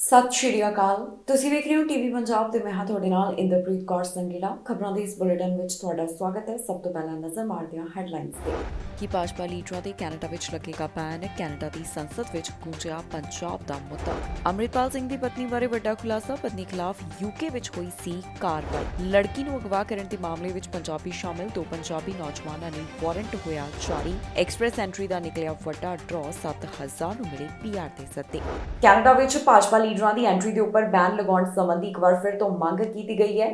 ਸਤਿ ਸ਼੍ਰੀ ਅਕਾਲ। ਤੁਸੀਂ ਵੇਖ ਰਹੇ ਹੋ ਟੀਵੀ ਪੰਜਾਬ ਤੇ ਮੈਂ ਹਾਂ ਤੁਹਾਡੇ ਨਾਲ ਇੰਦਰਪ੍ਰੀਤ ਕੌਰ ਸੰਗੀਲਾ। ਖਬਰਾਂ ਦੇ ਇਸ ਬੁਲੇਟਿਨ ਵਿੱਚ ਤੁਹਾਡਾ ਸਵਾਗਤ ਹੈ। ਸਭ ਤੋਂ ਪਹਿਲਾਂ ਨਜ਼ਰ ਮਾਰਦੇ ਹਾਂ ਹੈਡਲਾਈਨਸ ਤੇ। ਕਿ ਭਾਜਪਾ ਲੀਡਰਾਂ ਦੇ ਕੈਨੇਡਾ ਵਿੱਚ ਲੱਗੇਗਾ ਬੈਨ, ਕੈਨੇਡਾ ਦੀ ਸੰਸਦ ਵਿੱਚ ਗੂੰਜਿਆ ਪੰਜਾਬ ਦਾ ਮੁੱਦਾ। ਅੰਮ੍ਰਿਤਪਾਲ ਸਿੰਘ ਦੀ ਪਤਨੀ ਬਾਰੇ ਵੱਡਾ ਖੁਲਾਸਾ, ਪਤਨੀ ਖਿਲਾਫ ਯੂਕੇ ਵਿੱਚ ਹੋਈ ਸੀ ਕਾਰਵਾਈ। ਲੜਕੀ ਨੂੰ ਅਗਵਾ ਕਰਨ ਦੇ ਮਾਮਲੇ ਵਿੱਚ ਪੰਜਾਬੀ ਸ਼ਾਮਿਲ 2 ਪੰਜਾਬੀ ਨੌਜਵਾਨਾਂ ਨੂੰ ਵਾਰੰਟ ਹੋਇਆ ਜਾਰੀ। ਐਕਸਪ੍ਰੈਸ ਐਂਟਰੀ ਦਾ ਨਿਕਲਿਆ ਵੱਡਾ ਡਰਾਅ, 7000 ਨੂੰ ਮਿਲੇ ਪੀਆਰ ਦੇ ਸੱਦੇ। ਕੈਨੇਡਾ ਵਿੱਚ ਭਾਜਪਾ ਲੀਡਰਾਂ ਦੀ ਐਂਟਰੀ ਦੇ ਉੱਪਰ ਬੈਨ ਲਗਾਉਣ ਸੰਬੰਧੀ ਇੱਕ ਵਾਰ ਫਿਰ ਤੋਂ ਮੰਗ ਕੀਤੀ ਗਈ ਹੈ।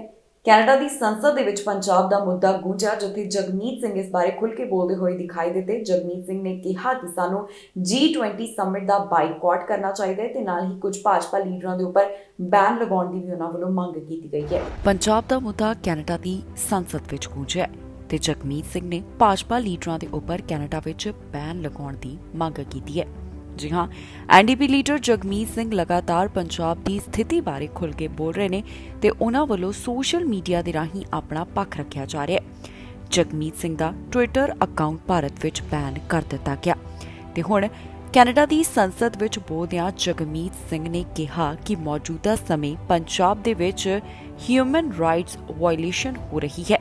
ਕੈਨੇਡਾ ਦੀ ਸੰਸਦ ਦੇ ਵਿੱਚ ਪੰਜਾਬ ਦਾ ਮੁੱਦਾ ਗੂੰਜਿਆ, ਜਿੱਥੇ ਜਗਮੀਤ ਸਿੰਘ ਇਸ ਬਾਰੇ ਖੁੱਲ੍ਹ ਕੇ ਬੋਲਦੇ ਹੋਏ ਦਿਖਾਈ ਦਿੱਤੇ। ਜਗਮੀਤ ਸਿੰਘ ਨੇ ਕਿਹਾ ਕਿ ਸਾਨੂੰ G20 ਸਮਿਟ ਦਾ ਬਾਈਕਾਟ ਕਰਨਾ ਚਾਹੀਦਾ ਹੈ ਤੇ ਨਾਲ ਹੀ ਕੁਝ ਭਾਜਪਾ ਲੀਡਰਾਂ ਦੇ ਉੱਪਰ ਬੈਨ ਲਗਾਉਣ ਦੀ ਵੀ ਉਹਨਾਂ ਵੱਲੋਂ ਮੰਗ ਕੀਤੀ ਗਈ ਹੈ। ਪੰਜਾਬ ਦਾ ਮੁੱਦਾ ਕੈਨੇਡਾ ਦੀ ਸੰਸਦ ਵਿੱਚ ਗੂੰਜਿਆ ਤੇ ਜਗਮੀਤ ਸਿੰਘ ਨੇ ਭਾਜਪਾ ਲੀਡਰਾਂ ਦੇ ਉੱਪਰ ਕੈਨੇਡਾ ਵਿੱਚ ਬੈਨ ਲਗਾਉਣ ਦੀ ਮੰਗ ਕੀਤੀ ਹੈ। ਜੀ ਹਾਂ, ਐਨਡੀਪੀ ਲੀਡਰ ਜਗਮੀਤ ਸਿੰਘ ਲਗਾਤਾਰ ਪੰਜਾਬ ਦੀ ਸਥਿਤੀ ਬਾਰੇ ਖੁੱਲ੍ਹ ਕੇ ਬੋਲ ਰਹੇ ਨੇ ਤੇ ਉਹਨਾਂ ਵੱਲੋਂ ਸੋਸ਼ਲ ਮੀਡੀਆ ਦੇ ਰਾਹੀਂ ਆਪਣਾ ਪੱਖ ਰੱਖਿਆ ਜਾ ਰਿਹਾ ਹੈ। ਜਗਮੀਤ ਸਿੰਘ ਦਾ ਟਵਿੱਟਰ ਅਕਾਊਂਟ ਭਾਰਤ ਵਿੱਚ ਬੈਨ ਕਰ ਦਿੱਤਾ ਗਿਆ ਤੇ ਹੁਣ ਕੈਨੇਡਾ ਦੀ ਸੰਸਦ ਵਿੱਚ ਬੋਲਦਿਆਂ ਜਗਮੀਤ ਸਿੰਘ ਨੇ ਕਿਹਾ ਕਿ ਮੌਜੂਦਾ ਸਮੇਂ ਪੰਜਾਬ ਦੇ ਵਿੱਚ ਹਿਊਮਨ ਰਾਈਟਸ ਵਾਇਲੇਸ਼ਨ ਹੋ ਰਹੀ ਹੈ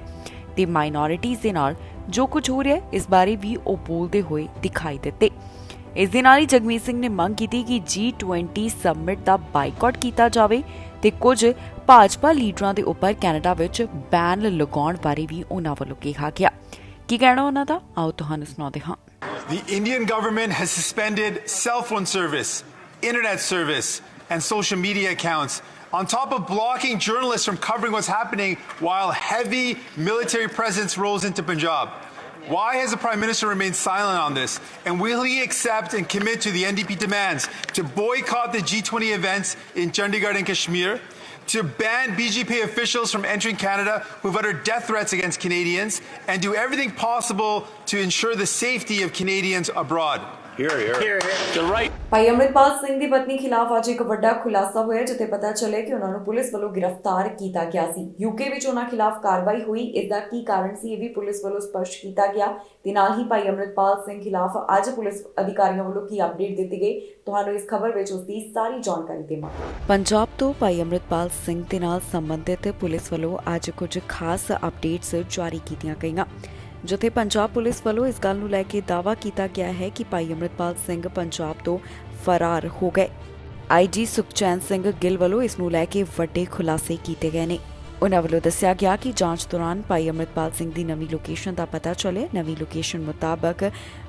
ਤੇ ਮਾਈਨੋਰਿਟੀਜ਼ ਦੇ ਨਾਲ ਜੋ ਕੁਝ ਹੋ ਰਿਹਾ ਹੈ ਇਸ ਬਾਰੇ ਵੀ ਉਹ ਬੋਲਦੇ ਹੋਏ ਦਿਖਾਈ ਦਿੱਤੇ। ਇਸ ਦੇ ਨਾਲ ਹੀ ਜਗਮੀਤ ਸਿੰਘ ਨੇ ਮੰਗ ਕੀਤੀ ਕਿ G20 ਸਮਿਟ ਦਾ ਬਾਈਕਾਟ ਕੀਤਾ ਜਾਵੇ ਤੇ ਕੁਝ ਭਾਜਪਾ ਲੀਡਰਾਂ ਦੇ ਉੱਪਰ ਕੈਨੇਡਾ ਵਿੱਚ ਬੈਨ ਲਗਾਉਣ ਬਾਰੇ ਵੀ ਉਹਨਾਂ ਵੱਲੋਂ ਕਿਹਾ ਗਿਆ। ਕੀ ਕਹਿਣਾ ਉਹਨਾਂ ਦਾ, ਆਓ ਤੁਹਾਨੂੰ ਸੁਣਾਉਂਦੇ ਹਾਂ। The Indian government has suspended cell phone service, internet service, and social media accounts, on top of blocking journalists from covering what's happening while heavy military presence rolls into Punjab. Why has the Prime Minister remained silent on this? And will he accept and commit to the NDP demands to boycott the G20 events in Chandigarh and Kashmir, to ban BJP officials from entering Canada who've uttered death threats against Canadians, and do everything possible to ensure the safety of Canadians abroad? ਭਾਈ ਅੰਮ੍ਰਿਤਪਾਲ ਸਿੰਘ ਦੀ ਪਤਨੀ ਖਿਲਾਫ ਅੱਜ ਇੱਕ ਵੱਡਾ ਖੁਲਾਸਾ ਹੋਇਆ, ਜਿੱਥੇ ਪਤਾ ਚੱਲਿਆ ਕਿ ਉਹਨਾਂ ਨੂੰ ਪੁਲਿਸ ਵੱਲੋਂ ਗ੍ਰਿਫਤਾਰ ਕੀਤਾ ਗਿਆ ਸੀ। ਯੂਕੇ ਵਿੱਚ ਉਹਨਾਂ ਖਿਲਾਫ ਕਾਰਵਾਈ ਹੋਈ। ਇਸ ਦਾ ਕੀ ਕਾਰਨ ਸੀ, ਇਹ ਵੀ ਪੁਲਿਸ ਵੱਲੋਂ ਸਪਸ਼ਟ ਕੀਤਾ ਗਿਆ ਤੇ ਨਾਲ ਹੀ ਭਾਈ ਅੰਮ੍ਰਿਤਪਾਲ ਸਿੰਘ ਖਿਲਾਫ ਅੱਜ ਪੁਲਿਸ ਅਧਿਕਾਰੀਆਂ ਵੱਲੋਂ ਕੀ ਅਪਡੇਟ ਦਿੱਤੀ ਗਈ, ਤੁਹਾਨੂੰ ਇਸ ਖਬਰ ਵਿੱਚ ਉਸ ਦੀ ਸਾਰੀ ਜਾਣਕਾਰੀ ਦੇਵਾਂਗੇ। ਪੰਜਾਬ ਤੋਂ ਭਾਈ ਅੰਮ੍ਰਿਤਪਾਲ ਸਿੰਘ ਦੇ ਨਾਲ ਸੰਬੰਧਿਤ ਪੁਲਿਸ ਵੱਲੋਂ ਅੱਜ ਕੁਝ ਖਾਸ ਅਪਡੇਟਸ ਜਾਰੀ ਕੀਤੀਆਂ ਗਈਆਂ, ਜਿੱਥੇ ਪੰਜਾਬ ਪੁਲਿਸ ਵੱਲੋਂ ਇਸ ਗੱਲ ਨੂੰ ਲੈ ਕੇ ਦਾਅਵਾ ਕੀਤਾ ਗਿਆ ਹੈ ਕਿ ਭਾਈ ਅੰਮ੍ਰਿਤਪਾਲ ਸਿੰਘ ਪੰਜਾਬ ਤੋਂ ਫਰਾਰ ਹੋ ਗਏ। ਆਈਜੀ ਸੁਖਚੈਨ ਸਿੰਘ ਗਿੱਲ ਵੱਲੋਂ ਇਸ ਨੂੰ ਲੈ ਕੇ ਵੱਡੇ ਖੁਲਾਸੇ ਕੀਤੇ ਗਏ ਨੇ। ਉਹਨਾਂ ਵੱਲੋਂ ਦੱਸਿਆ ਗਿਆ ਕਿ ਜਾਂਚ ਦੌਰਾਨ ਭਾਈ ਅੰਮ੍ਰਿਤਪਾਲ ਸਿੰਘ ਦੀ ਨਵੀਂ ਲੋਕੇਸ਼ਨ ਦਾ ਪਤਾ ਚੱਲਿਆ। ਨਵੀਂ ਲੋਕੇਸ਼ਨ ਮੁਤਾਬਕ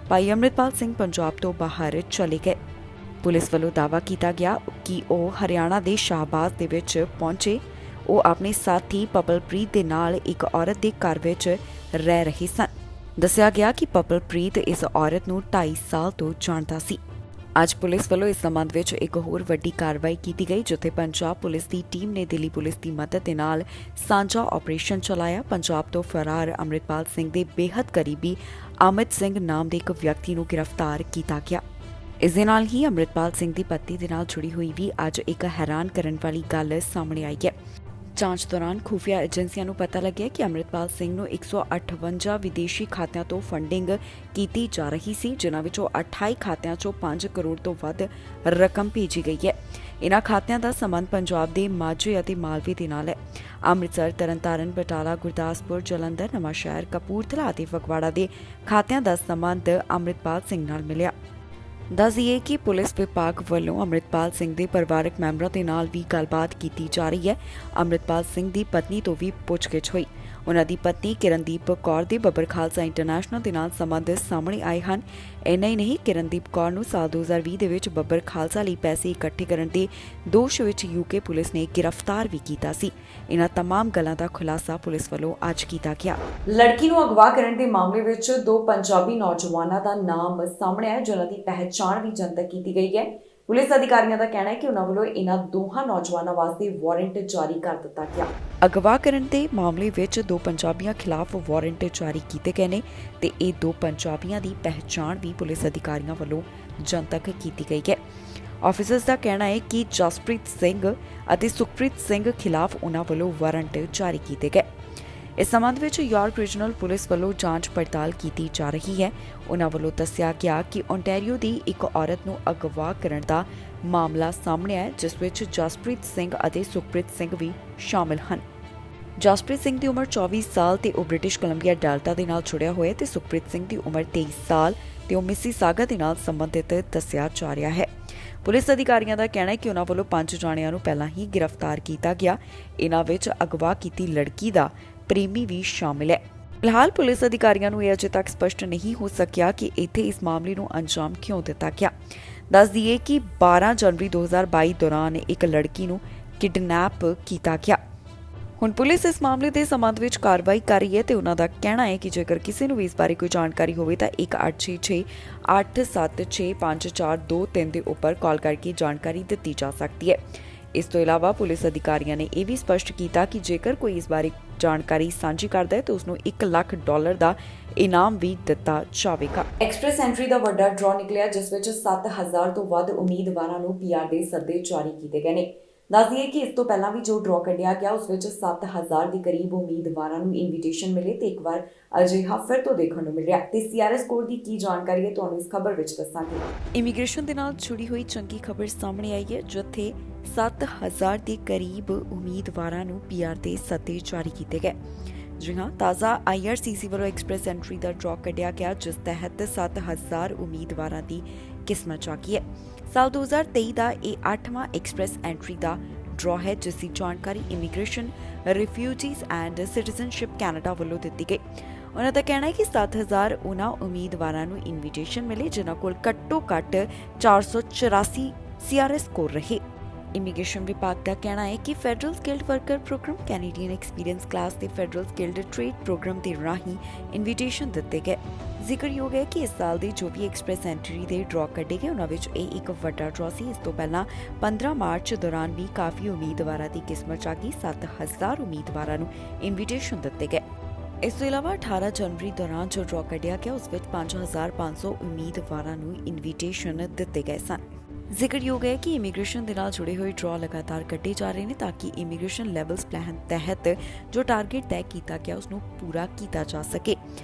ਭਾਈ ਅੰਮ੍ਰਿਤਪਾਲ ਸਿੰਘ ਪੰਜਾਬ ਤੋਂ ਬਾਹਰ ਚਲੇ ਗਏ। ਪੁਲਿਸ ਵੱਲੋਂ ਦਾਅਵਾ ਕੀਤਾ ਗਿਆ ਕਿ ਉਹ ਹਰਿਆਣਾ ਦੇ ਸ਼ਾਹਬਾਜ਼ ਦੇ ਵਿੱਚ ਪਹੁੰਚੇ। ਉਹ ਆਪਣੇ ਸਾਥੀ ਪਪਲਪ੍ਰੀਤ ਦੇ ਨਾਲ ਇੱਕ ਔਰਤ ਦੇ ਘਰ ਵਿੱਚ ਰਹਿ ਰਹੇ ਸਨ। ਦੱਸਿਆ ਗਿਆ ਕਿ ਪਪਲਪ੍ਰੀਤ ਇਸ ਔਰਤ ਨੂੰ 2.5 ਸਾਲ ਤੋਂ ਜਾਣਦਾ ਸੀ। ਅੱਜ ਪੁਲਿਸ ਵੱਲੋਂ ਇਸ ਸੰਬੰਧ ਵਿੱਚ ਇੱਕ ਹੋਰ ਵੱਡੀ ਕਾਰਵਾਈ ਕੀਤੀ ਗਈ, ਜਿੱਥੇ ਪੰਜਾਬ ਪੁਲਿਸ ਦੀ ਟੀਮ ਨੇ ਦਿੱਲੀ ਪੁਲਿਸ ਦੀ ਮਦਦ ਦੇ ਨਾਲ ਸਾਂਝਾ ਆਪਰੇਸ਼ਨ ਚਲਾਇਆ। ਪੰਜਾਬ ਤੋਂ ਫਰਾਰ ਅੰਮ੍ਰਿਤਪਾਲ ਸਿੰਘ ਦੇ ਬੇਹੱਦ ਕਰੀਬੀ ਅਮਿਤ ਸਿੰਘ ਨਾਮ ਦੇ ਇੱਕ ਵਿਅਕਤੀ ਨੂੰ ਗ੍ਰਿਫਤਾਰ ਕੀਤਾ ਗਿਆ। ਇਸ ਦੇ ਨਾਲ ਹੀ ਅੰਮ੍ਰਿਤਪਾਲ ਸਿੰਘ ਦੀ ਪਤਨੀ ਦੇ ਨਾਲ ਜੁੜੀ ਹੋਈ ਵੀ ਅੱਜ ਇੱਕ ਹੈਰਾਨ ਕਰਨ ਵਾਲੀ ਗੱਲ ਸਾਹਮਣੇ ਆਈ ਹੈ। ਜਾਂਚ ਦੌਰਾਨ ਖੁਫੀਆ ਏਜੰਸੀਆਂ ਨੂੰ ਪਤਾ ਲੱਗਿਆ ਕਿ ਅੰਮ੍ਰਿਤਪਾਲ ਸਿੰਘ ਨੂੰ 158 ਵਿਦੇਸ਼ੀ ਖਾਤਿਆਂ ਤੋਂ ਫੰਡਿੰਗ ਕੀਤੀ ਜਾ ਰਹੀ ਸੀ, ਜਿਨ੍ਹਾਂ ਵਿੱਚੋਂ 28 ਖਾਤਿਆਂ 'ਚੋਂ 5 ਕਰੋੜ ਤੋਂ ਵੱਧ ਰਕਮ ਭੇਜੀ ਗਈ ਹੈ। ਇਨ੍ਹਾਂ ਖਾਤਿਆਂ ਦਾ ਸੰਬੰਧ ਪੰਜਾਬ ਦੇ ਮਾਝੇ ਅਤੇ ਮਾਲਵੇ ਦੇ ਨਾਲ ਹੈ। ਅੰਮ੍ਰਿਤਸਰ, ਤਰਨਤਾਰਨ, ਬਟਾਲਾ, ਗੁਰਦਾਸਪੁਰ, ਜਲੰਧਰ, ਨਵਾਂਸ਼ਹਿਰ, ਕਪੂਰਥਲਾ ਅਤੇ ਫਗਵਾੜਾ ਦੇ ਖਾਤਿਆਂ ਦਾ ਸੰਬੰਧ ਅੰਮ੍ਰਿਤਪਾਲ ਸਿੰਘ ਨਾਲ ਮਿਲਿਆ। ਦੱਸ ਦਈਏ ਕਿ ਪੁਲਿਸ ਵਿਭਾਗ ਵੱਲੋਂ ਅੰਮ੍ਰਿਤਪਾਲ ਸਿੰਘ ਦੇ ਪਰਿਵਾਰਕ ਮੈਂਬਰਾਂ ਦੇ ਨਾਲ ਵੀ ਗੱਲਬਾਤ ਕੀਤੀ ਜਾ ਰਹੀ ਹੈ। ਅੰਮ੍ਰਿਤਪਾਲ ਸਿੰਘ ਦੀ ਪਤਨੀ ਤੋਂ ਵੀ ਪੁੱਛਗਿੱਛ ਹੋਈ। ਉਹਨਾਂ ਦੀ ਪਤਨੀ ਕਿਰਨਦੀਪ ਕੌਰ ਦੇ ਬੱਬਰ ਖਾਲਸਾ ਇੰਟਰਨੈਸ਼ਨਲ ਦੇ ਨਾਲ ਸੰਬੰਧ ਸਾਹਮਣੇ ਆਏ ਹਨ। ਇੰਨਾ ਹੀ ਨਹੀਂ, ਕਿਰਨਦੀਪ ਕੌਰ ਨੂੰ ਸਾਲ 2020 ਦੇ ਵਿੱਚ ਬੱਬਰ ਖਾਲਸਾ ਲਈ ਪੈਸੇ ਇਕੱਠੇ ਕਰਨ ਦੇ ਦੋਸ਼ ਵਿੱਚ ਯੂਕੇ ਪੁਲਿਸ ਨੇ ਗ੍ਰਿਫਤਾਰ ਵੀ ਕੀਤਾ ਸੀ। ਇਹਨਾਂ ਤਮਾਮ ਗੱਲਾਂ ਦਾ ਖੁਲਾਸਾ ਪੁਲਿਸ ਵੱਲੋਂ ਅੱਜ ਕੀਤਾ ਗਿਆ। ਲੜਕੀ ਨੂੰ ਅਗਵਾ ਕਰਨ ਦੇ ਮਾਮਲੇ ਵਿੱਚ 2 ਪੰਜਾਬੀ ਨੌਜਵਾਨਾਂ ਦਾ ਨਾਮ ਸਾਹਮਣੇ ਆਇਆ, ਜਿਨ੍ਹਾਂ ਦੀ ਪਹਿਚਾਣ ਵੀ ਜਨਤਕ ਕੀਤੀ ਗਈ ਹੈ। ਪੁਲਿਸ ਅਧਿਕਾਰੀਆਂ ਦਾ ਕਹਿਣਾ ਹੈ ਕਿ ਉਹਨਾਂ ਵੱਲੋਂ ਇਹਨਾਂ ਦੋਹਾਂ ਨੌਜਵਾਨਾਂ ਵਾਸਤੇ ਵਾਰੰਟ ਜਾਰੀ ਕਰ ਦਿੱਤਾ ਗਿਆ। ਅਗਵਾ ਕਰਨ ਦੇ ਮਾਮਲੇ ਵਿੱਚ 2 ਪੰਜਾਬੀਆਂ ਖਿਲਾਫ ਵਾਰੰਟ ਜਾਰੀ ਕੀਤੇ ਗਏ ਨੇ ਤੇ ਇਹ 2 ਪੰਜਾਬੀਆਂ ਦੀ ਪਹਿਚਾਣ ਵੀ ਪੁਲਿਸ ਅਧਿਕਾਰੀਆਂ ਵੱਲੋਂ ਜਨਤਕ ਕੀਤੀ ਗਈ ਹੈ। ਆਫੀਸਰਸ ਦਾ ਕਹਿਣਾ ਹੈ ਕਿ ਜਸਪ੍ਰੀਤ ਸਿੰਘ ਅਤੇ ਸੁਖਪ੍ਰੀਤ ਸਿੰਘ ਖਿਲਾਫ ਉਹਨਾਂ ਵੱਲੋਂ ਵਾਰੰਟ ਜਾਰੀ ਕੀਤੇ ਗਏ। ਇਸ ਸੰਬੰਧ ਵਿੱਚ ਯਾਰਕ ਰੀਜਨਲ ਪੁਲਿਸ ਵੱਲੋਂ ਜਾਂਚ ਪੜਤਾਲ ਕੀਤੀ ਜਾ ਰਹੀ ਹੈ। ਉਨ੍ਹਾਂ ਵੱਲੋਂ ਦੱਸਿਆ ਗਿਆ ਕਿ ਓਨਟਾਰੀਓ ਦੀ ਇੱਕ ਔਰਤ ਨੂੰ ਅਗਵਾ ਕਰਨ ਦਾ ਮਾਮਲਾ ਸਾਹਮਣੇ ਆਇਆ, ਜਿਸ ਵਿੱਚ ਜਸਪ੍ਰੀਤ ਸਿੰਘ ਅਤੇ ਸੁਖਪ੍ਰੀਤ ਸਿੰਘ ਵੀ ਸ਼ਾਮਲ ਹਨ। ਜਸਪ੍ਰੀਤ ਸਿੰਘ ਦੀ ਉਮਰ 24 ਸਾਲ ਤੇ ਉਹ ਬ੍ਰਿਟਿਸ਼ ਕੋਲੰਬੀਆ ਡੈਲਟਾ ਦੇ ਨਾਲ ਜੁੜਿਆ ਹੋਇਆ ਤੇ ਸੁਖਪ੍ਰੀਤ ਸਿੰਘ ਦੀ ਉਮਰ 23 ਸਾਲ ਤੇ ਉਹ ਮਿਸੀਸਾਗਾ ਦੇ ਨਾਲ ਸੰਬੰਧਿਤ ਦੱਸਿਆ ਜਾ ਰਿਹਾ ਹੈ। ਪੁਲਿਸ ਅਧਿਕਾਰੀਆਂ ਦਾ ਕਹਿਣਾ ਹੈ ਕਿ ਉਨ੍ਹਾਂ ਵੱਲੋਂ 5 ਜਣਿਆਂ ਨੂੰ ਪਹਿਲਾਂ ਹੀ ਗ੍ਰਿਫਤਾਰ ਕੀਤਾ ਗਿਆ। ਇਨ੍ਹਾਂ ਵਿੱਚ ਅਗਵਾ ਕੀਤੀ ਲੜਕੀ ਦਾ ਪ੍ਰੇਮੀ ਵੀ ਸ਼ਾਮਿਲ ਹੈ। ਫਿਲਹਾਲ ਪੁਲਿਸ ਅਧਿਕਾਰੀਆਂ ਨੂੰ ਇਹ ਅਜੇ ਤੱਕ ਸਪਸ਼ਟ ਨਹੀਂ ਹੋ ਸਕਿਆ ਕਿ ਇੱਥੇ ਇਸ ਮਾਮਲੇ ਨੂੰ ਅੰਜਾਮ ਕਿਉਂ ਦਿੱਤਾ ਗਿਆ। ਦੱਸ ਦਈਏ ਕਿ 12 ਜਨਵਰੀ 2022 ਦੌਰਾਨ ਇੱਕ ਲੜਕੀ ਨੂੰ ਕਿਡਨੈਪ ਕੀਤਾ ਗਿਆ। ਹੁਣ ਪੁਲਿਸ ਇਸ ਮਾਮਲੇ ਦੇ ਸੰਬੰਧ ਵਿੱਚ ਕਾਰਵਾਈ ਕਰ ਰਹੀ ਹੈ ਤੇ ਉਹਨਾਂ ਦਾ ਕਹਿਣਾ ਹੈ ਕਿ ਜੇਕਰ ਕਿਸੇ ਨੂੰ ਵੀ ਇਸ ਬਾਰੇ ਕੋਈ ਜਾਣਕਾਰੀ ਹੋਵੇ ਤਾਂ 1866876542 ਦੇ ਉੱਪਰ ਕਾਲ ਕਰਕੇ ਜਾਣਕਾਰੀ ਦਿੱਤੀ ਜਾ ਸਕਦੀ ਹੈ। ਇਸ ਤੋਂ ਇਲਾਵਾ ਪੁਲਿਸ ਅਧਿਕਾਰੀਆਂ ਨੇ ਇਹ ਵੀ ਸਪਸ਼ਟ ਕੀਤਾ ਕਿ ਜੇਕਰ ਕੋਈ ਇਸ ਬਾਰੇ ਜਾਣਕਾਰੀ ਸਾਂਝੀ ਕਰਦਾ ਹੈ ਤਾਂ ਉਸ ਨੂੰ $1 ਲੱਖ ਦਾ ਇਨਾਮ ਵੀ ਦਿੱਤਾ ਜਾਵੇਗਾ। ਐਕਸਪ੍ਰੈਸ ਐਂਟਰੀ ਦਾ ਵੱਡਾ ਡਰਾਅ ਨਿਕਲਿਆ, ਜਿਸ ਵਿੱਚ 7000 ਤੋਂ ਵੱਧ ਉਮੀਦਵਾਰਾਂ ਨੂੰ PR ਦੇ ਸੱਦੇ ਜਾਰੀ ਕੀਤੇ ਗਏ ਨੇ। ਦੱਸ ਦਈਏ ਕਿ ਇਸ ਤੋਂ ਪਹਿਲਾਂ ਵੀ ਜੋ ਡਰਾਅ ਕੱਢਿਆ ਗਿਆ ਉਸ ਵਿੱਚ 7000 ਦੇ ਕਰੀਬ ਉਮੀਦਵਾਰਾਂ ਨੂੰ ਇਨਵੀਟੇਸ਼ਨ ਮਿਲੇ ਤੇ ਇੱਕ ਵਾਰ ਅਜਿਹਾ ਫਿਰ ਤੋਂ ਦੇਖਣ ਨੂੰ ਮਿਲ ਰਿਹਾ ਤੇ CRS ਕੋਡ ਦੀ ਕੀ ਜਾਣਕਾਰੀ ਹੈ ਤੁਹਾਨੂੰ ਇਸ ਖਬਰ ਵਿੱਚ ਦੱਸਾਂਗੇ। ਇਮੀਗ੍ਰੇਸ਼ਨ ਦੇ ਨਾਲ ਜੁੜੀ ਹੋਈ ਚੰਗੀ ਖਬਰ ਸਾਹਮਣੇ ਆਈ ਹੈ, ਜਿੱਥੇ 7000 ਦੇ ਕਰੀਬ ਉਮੀਦਵਾਰਾਂ ਨੂੰ PR ਦੇ ਸੱਦੇ ਜਾਰੀ ਕੀਤੇ ਗਏ। ਜੀ ਹਾਂ, ਤਾਜ਼ਾ IRCC ਵੱਲੋਂ ਐਕਸਪ੍ਰੈਸ ਐਂਟਰੀ ਦਾ ਡਰਾਅ ਕੱਢਿਆ ਗਿਆ, ਜਿਸ ਤਹਿਤ 7000 ਉਮੀਦਵਾਰਾਂ ਦੀ ਕਿਸਮਤ ਜਾਗੀ ਹੈ। ਸਾਲ 2023 ਦਾ ਇਹ 8ਵਾਂ ਐਕਸਪ੍ਰੈਸ ਐਂਟਰੀ ਦਾ ਡਰਾਅ ਹੈ, ਜਿਸ ਦੀ ਜਾਣਕਾਰੀ immigration, refugees and citizenship Canada ਵੱਲੋਂ ਦਿੱਤੀ ਗਈ। ਉਹਨਾਂ ਦਾ ਕਹਿਣਾ ਹੈ ਕਿ 7000 ਉਹਨਾਂ ਉਮੀਦਵਾਰਾਂ ਨੂੰ ਇਨਵੀਟੇਸ਼ਨ ਮਿਲੇ ਜਿਨ੍ਹਾਂ ਕੋਲ ਘੱਟੋ-ਘੱਟ 484 CRS ਕੋਡ ਰਹੇ। ਇਮੀਗ੍ਰੇਸ਼ਨ ਵਿਭਾਗ ਦਾ ਕਹਿਣਾ ਹੈ ਕਿ federal skilled worker program, Canadian experience class ਤੇ ਫੈਡਰਲ ਸਕਿਲਡ ਟ੍ਰੇਡ ਪ੍ਰੋਗਰਾਮ ਦੇ ਰਾਹੀਂ ਇਨਵੀਟੇਸ਼ਨ ਦਿੱਤੇ ਗਏ। ਜ਼ਿਕਰਯੋਗ ਹੈ ਕਿ ਇਸ ਸਾਲ ਦੇ ਜੋ ਵੀ ਐਕਸਪ੍ਰੈਸ ਐਂਟਰੀ ਦੇ ਡਰਾਅ ਕੱਢੇ ਗਏ ਉਹਨਾਂ ਵਿੱਚ ਇਹ ਇੱਕ ਵੱਡਾ ਡਰਾਅ ਸੀ। ਇਸ ਤੋਂ ਪਹਿਲਾਂ 15 ਮਾਰਚ ਦੌਰਾਨ ਵੀ ਕਾਫੀ ਉਮੀਦਵਾਰਾਂ ਦੀ ਕਿਸਮਤ ਜਾਗੀ। 7000 ਉਮੀਦਵਾਰਾਂ ਨੂੰ ਇਨਵੀਟੇਸ਼ਨ ਦਿੱਤੇ ਗਏ। ਇਸ ਤੋਂ ਇਲਾਵਾ 18 ਜਨਵਰੀ ਦੌਰਾਨ ਜੋ ਡਰਾਅ ਕੱਢਿਆ ਗਿਆ ਉਸ ਵਿੱਚ 5500 ਉਮੀਦਵਾਰਾਂ ਨੂੰ ਇਨਵੀਟੇਸ਼ਨ ਦਿੱਤੇ ਗਏ ਸਨ। ਜ਼ਿਕਰਯੋਗ ਹੈ ਕਿ ਇਮੀਗ੍ਰੇਸ਼ਨ ਦੇ ਨਾਲ ਜੁੜੇ ਹੋਏ ਡਰਾਅ ਲਗਾਤਾਰ ਕੱਢੇ ਜਾ ਰਹੇ ਨੇ ਤਾਂ ਕਿ ਇਮੀਗ੍ਰੇਸ਼ਨ ਲੈਵਲਸ ਪਲਾਨ ਤਹਿਤ ਜੋ ਟਾਰਗੇਟ ਤੈਅ ਕੀਤਾ ਗਿਆ ਉਸ ਨੂੰ ਪੂਰਾ ਕੀਤਾ ਜਾ ਸਕੇ।